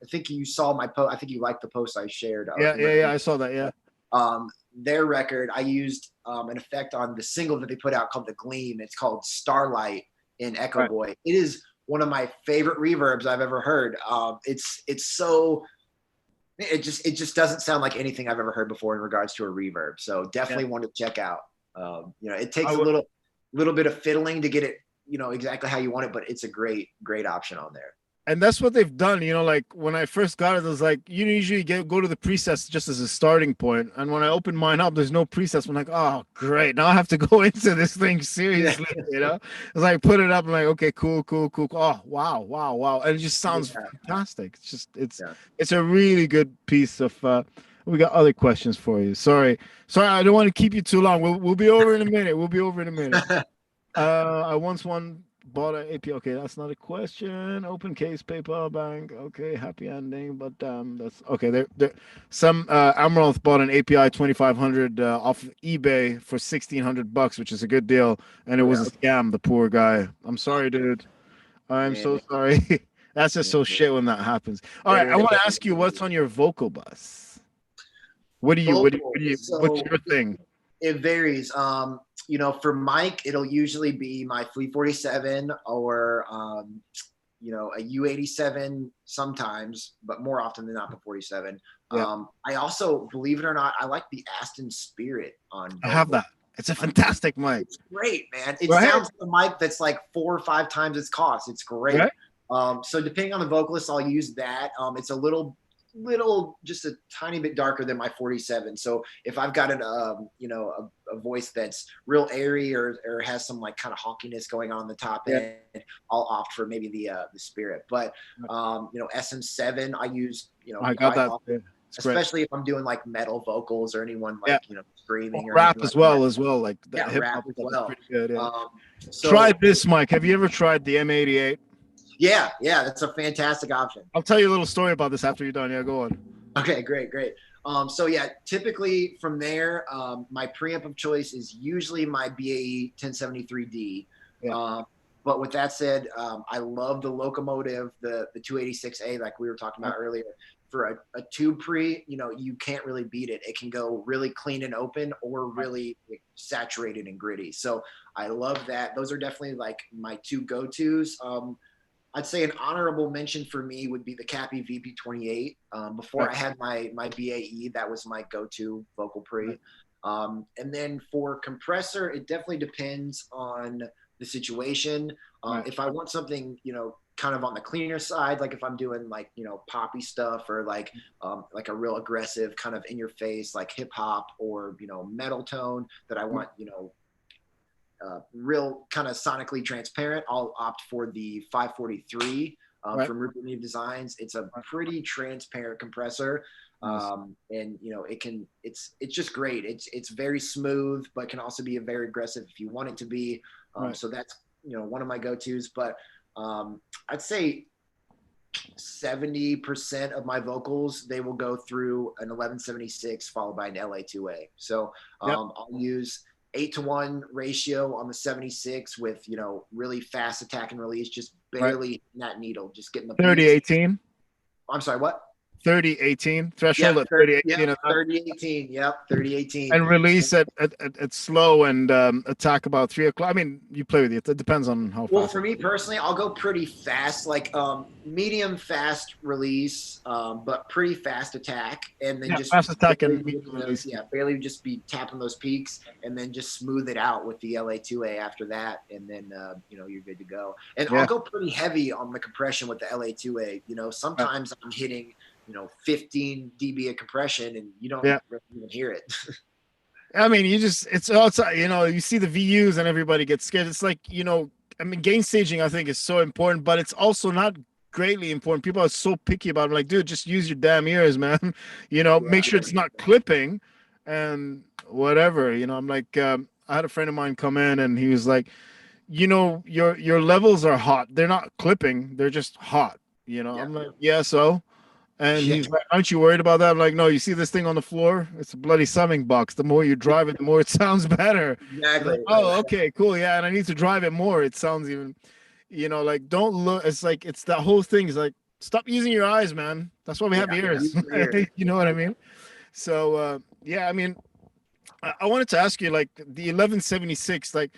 think you saw my post. I think you liked the post I shared. Yeah. I saw that. Yeah. Their record, I used an effect on the single that they put out called The Gleam. It's called Starlight in Echo Right. Boy. It is one of my favorite reverbs I've ever heard. It's so it just doesn't sound like anything I've ever heard before in regards to a reverb. So definitely Yeah. want to check out. It takes I a would, little bit of fiddling to get it, exactly how you want it, but it's a great option on there. and that's what they've done. Like when I first got it, it was like you usually go to the presets just as a starting point. And when I opened mine up, there's no presets. I'm like, oh great, now I have to go into this thing Yeah. seriously. It's like put it up. I'm like, okay, cool. Oh wow, and it just sounds Yeah. fantastic. It's just Yeah. it's a really good piece of. We got other questions for you. Sorry, I don't want to keep you too long. We'll be over in a minute. We'll be over in a minute. I once one bought an AP. Okay, that's not a question. Open case, PayPal, bank. Okay, happy ending. But that's okay. There. Some Amaranth bought an API 2500 off of eBay for $1,600, which is a good deal, and it was a scam. The poor guy. I'm sorry, dude. I'm Man, so sorry. That's just so man. shit when that happens. All right, I want to ask you what's on your vocal bus. What do you? What do you? What do you? Vocals. What's So your thing? it varies. For Mike, it'll usually be my Fleet 47 or a U87 sometimes, but more often than not the 47. Yeah, I also, believe it or not, I like the Aston Spirit on I have vocal. that. It's a fantastic mic. It's great, man. It Right? sounds like a mic that's like 4 or 5 times its cost. It's great. Right? So depending on the vocalist, I'll use that. It's a little just a tiny bit darker than my 47. So if I've got a voice that's real airy or has some like kind of honkiness going on the top end, I'll opt for maybe the Spirit. But SM7 I use, I got quite that. often, Yeah, it's great. especially if I'm doing like metal vocals or anyone like screaming or Rap anything as like that. well. Like that Yeah, hip rap hop as stuff is well. pretty good. Yeah. Try So this, Mike. Have you ever tried the M88? yeah, that's a fantastic option. I'll tell you a little story about this after you're done. Yeah, go on. Okay, great. So yeah, typically from there, my preamp of choice is usually my BAE 1073D. Yeah. But with that said, I love the Locomotive, the 286A, like we were talking about earlier. For a tube pre, you can't really beat it. It can go really clean and open or really saturated and gritty. So I love that. Those are definitely like my two go-tos. I'd say an honorable mention for me would be the Cappy VP28. Before I had my BAE, that was my go-to vocal pre. And then for compressor, it definitely depends on the situation. If I want something, kind of on the cleaner side, like if I'm doing like, poppy stuff or like a real aggressive kind of in your face, like hip hop or, metal tone that I want, real kind of sonically transparent, I'll opt for the 543 from Rupert Neve Designs. It's a pretty transparent compressor. Yes. And it's just great. It's very smooth, but can also be very aggressive if you want it to be. Right. So that's one of my go-tos. But I'd say 70% of my vocals, they will go through an 1176 followed by an LA2A. So Yep. I'll use 8-to-1 ratio on the 76 with really fast attack and release, just Right. barely hitting that needle, just getting the 30 peaks. 18. I'm sorry, what? 30-18 Yep, threshold at 30-18, 30-18. Yep, 30-18. and release at slow and attack about 3 o'clock. I mean, you play with it. It depends on how Well, fast. for me personally, I'll go pretty fast, like medium fast release, but pretty fast attack, and then Yeah, just fast attack barely and medium release. barely just be tapping those peaks, and then just smooth it out with the LA2A after that, and then you're good to go. And I'll Yeah. go pretty heavy on the compression with the LA2A. Right. Sometimes I'm hitting 15 dB of compression, and you don't Yeah. really even hear it. I mean, it's outside, you see the VUs and everybody gets scared. It's like, I mean, gain staging, I think, is so important, but it's also not greatly important. People are so picky about it. I'm like, dude, just use your damn ears, man. Make sure it's not clipping and whatever. I'm like, I had a friend of mine come in and he was like, your levels are hot. They're not clipping, they're just hot. Yeah, I'm like, yeah, so. And yeah, he's like, aren't you worried about that? I'm like, no, you see this thing on the floor? It's a bloody summing box. The more you drive it, the more it sounds better. He's like, exactly. oh, okay, cool. Yeah. And I need to drive it more. It sounds even, like, don't look. It's like, it's that whole thing. It's like, stop using your eyes, man. That's why we have Yeah, ears. use your ears. You know what I mean? So, yeah, I mean, I wanted to ask you, like, the 1176, like,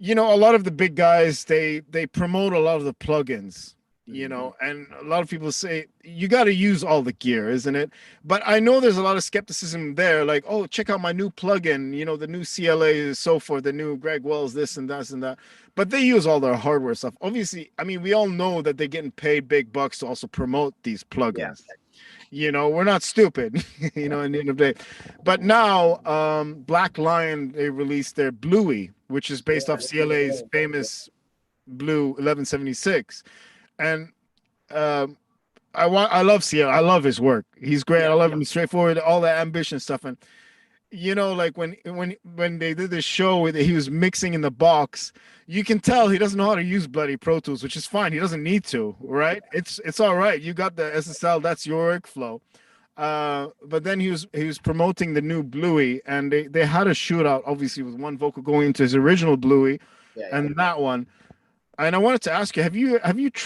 a lot of the big guys, they promote a lot of the plugins, and a lot of people say you got to use all the gear, isn't it? But I know there's a lot of skepticism there, like, oh, check out my new plugin, the new CLA, so forth, the new Greg Wells, this and that and that. But they use all their hardware stuff. Obviously, I mean, we all know that they're getting paid big bucks to also promote these Yeah. plugins. We're not stupid, in the end of the day. But now, Black Lion, they released their Bluey, which is based off CLA's famous Blue 1176. And I love CLA. I love his work. He's great. I love him straightforward, all that ambition stuff. And like when they did this show where he was mixing in the box, you can tell he doesn't know how to use bloody Pro Tools, which is fine. He doesn't need to, right? It's all right. You got the SSL, that's your workflow. But then he was promoting the new Bluey, and they had a shootout, obviously, with one vocal going into his original Bluey, and that one. And I wanted to ask you,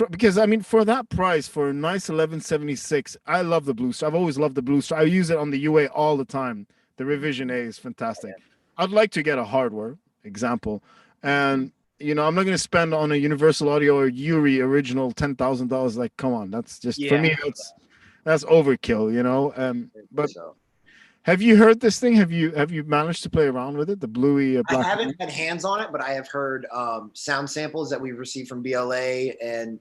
because I mean, for that price, for a nice 1176, I love the Blue Star. I've always loved the Blue Star. I use it on the UA all the time. The Revision A is fantastic. I'd like to get a hardware example, and I'm not going to spend on a Universal Audio or Yuri original $10,000. Like, come on, that's just for me. That's overkill, But have you heard this thing? Have you managed to play around with it? The Bluey Black. I haven't had hands on it, but I have heard sound samples that we've received from BLA and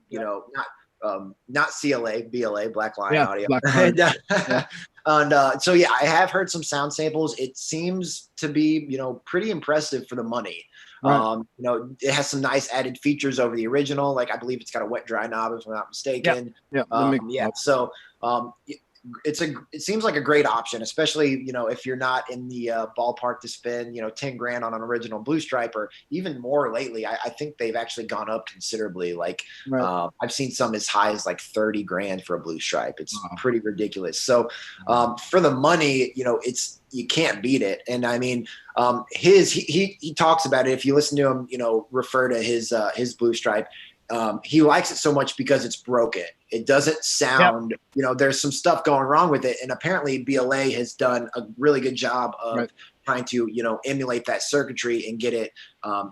not CLA, BLA, Black Lion Audio. Black Lion. And so I have heard some sound samples. It seems to be pretty impressive for the money. Right. It has some nice added features over the original. Like I believe it's got a wet dry knob, if I'm not mistaken. So it seems like a great option, especially if you're not in the ballpark to spend $10,000 on an original Blue Stripe, or even more lately. I think they've actually gone up considerably. Like I've seen some as high as like $30,000 for a Blue Stripe. It's pretty ridiculous. So for the money, you can't beat it. And I mean, he talks about it. If you listen to him, refer to his Blue Stripe. He likes it so much because it's broken. It doesn't sound, there's some stuff going wrong with it. And apparently BLA has done a really good job of trying to, emulate that circuitry and get it.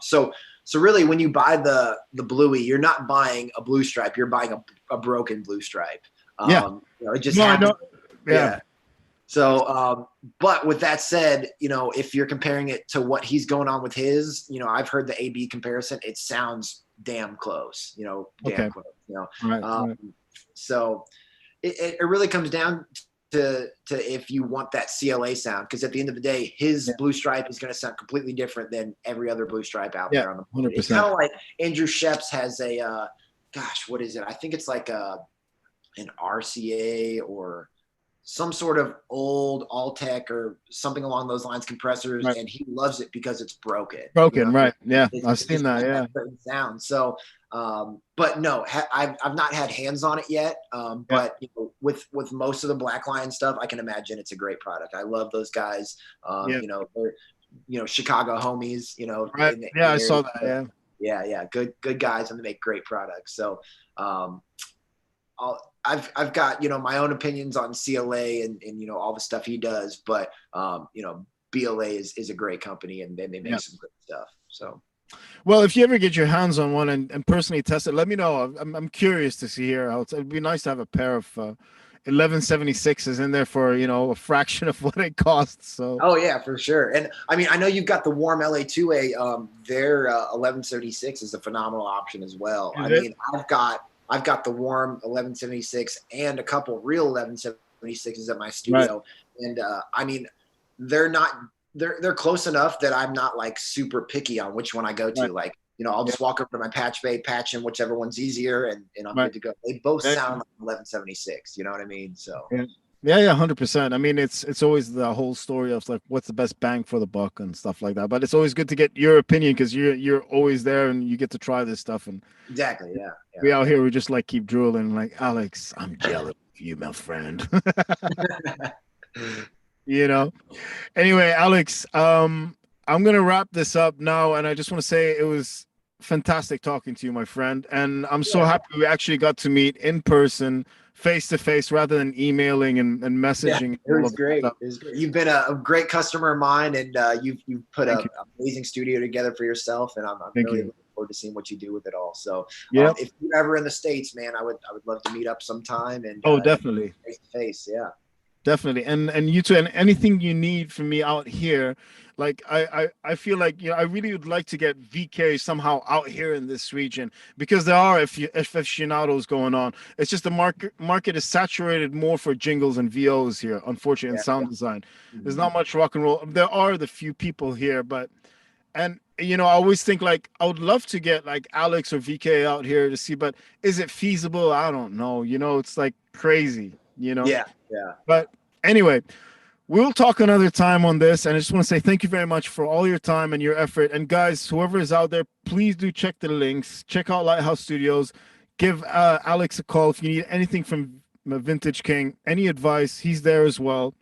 So really when you buy the Bluey, you're not buying a Blue Stripe, you're buying a broken Blue Stripe. It just happens. Yeah. So, but with that said, if you're comparing it to what he's going on with his, I've heard the AB comparison, it sounds damn close, damn close, So it really comes down to if you want that CLA sound, because at the end of the day, his Blue Stripe is going to sound completely different than every other Blue Stripe out there on the market. 100%. It's kind of like Andrew Sheps has a, what is it? I think it's like an RCA or some sort of old Alltech or something along those lines compressors, Right. and he loves it because it's broken. You Broken, know, right. Yeah, I've it seen just that. has Yeah. that certain sound. So, but no, I've not had hands on it yet. Yeah. But you know, with most of the Blackline stuff, I can imagine it's a great product. I love those guys. Yeah. You know, they're Chicago homies. You know, Right. in Yeah, the I area. saw that. Yeah. Yeah, good guys, and they make great products. So, um, I've got my own opinions on CLA and all the stuff he does, but BLA is a great company, and then they make Yeah. some great stuff. So Well, if you ever get your hands on one and personally test it, let me know. I'm curious to see here how it'd be nice to have a pair of 1176s in there for a fraction of what it costs. So oh yeah, for sure. And I mean, I know you've got the Warm LA2A. Their 1176 is a phenomenal option as well. is I it mean, I've got the Warm 1176 and a couple real 1176s at my right? studio, and I mean, they're not they're close enough that I'm not like super picky on which one I go Right. to. Like, I'll Yeah. just walk over to my patch bay, patch in whichever one's easier, and I'm Right. good to go. They both Yeah. sound like 1176. You know what I mean? So Yeah. Yeah, 100%. I mean, it's always the whole story of like what's the best bang for the buck and stuff like that. But it's always good to get your opinion because you're always there and you get to try this stuff. And exactly, yeah, we out here, we just like keep drooling. Like Alex, I'm jealous of you, my friend. yeah. you know. Anyway, Alex, I'm gonna wrap this up now, and I just want to say it was fantastic talking to you, my friend. And I'm so Yeah, happy we actually got to meet in person, face to face, rather than emailing and yeah, messaging it and all was of that great. stuff. It was great. You've been a great customer of mine, and you've put Thank a you. amazing studio together for yourself, and I'm Thank really you. looking forward to seeing what you do with it all. So, Yep. if you're ever in the States, man, I would love to meet up sometime and Oh, definitely. face to face. Yeah, Definitely. And you too. And anything you need from me out here, like I feel like I really would like to get VK somehow out here in this region because there are if aficionados going on. It's just the market is saturated more for jingles and VOs here, unfortunately, in yeah. sound design. There's Mhm. not much rock and roll. There are the few people here, but and I always think like I would love to get like Alex or VK out here to see, but is it feasible? I don't know. It's like crazy. Yeah, yeah. But anyway, we'll talk another time on this. And I just want to say thank you very much for all your time and your effort. And guys, whoever is out there, please do check the links. Check out Lighthouse Studios. Give Alex a call if you need anything from Vintage King, any advice. He's there as well.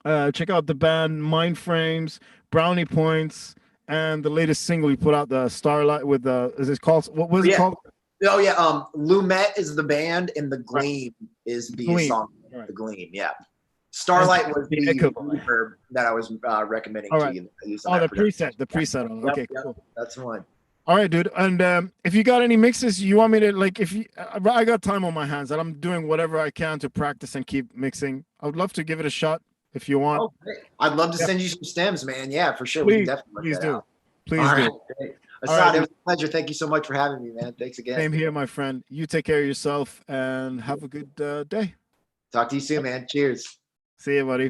Check out the band Mind Frames, Brownie Points, and the latest single he put out, the Starlight with the. Is it called? What was it Yeah. called? Oh yeah. Lumet is the band, and the Right. Gleam is the Gleam. song. All right. The Gleam. Yeah. And Starlight was the the equivalent. reverb that I was recommending All to right. you. I used on Oh, that the production. preset. The Yeah. preset on. Yep. Okay, Yep. cool. That's one. All right, dude. And if you got any mixes, you want me to like, if you, I got time on my hands, and I'm doing whatever I can to practice and keep mixing. I would love to give it a shot if you want. Oh, great. I'd love to Yeah, send you some stems, man. Yeah, for sure. We can please, definitely work please that do, out. All please right. do. Great. All right, Assad, it dude. was a pleasure. Thank you so much for having me, man. Thanks again. Same here, my friend. You take care of yourself and have a good day. Talk to you soon, man. Cheers. See you, buddy.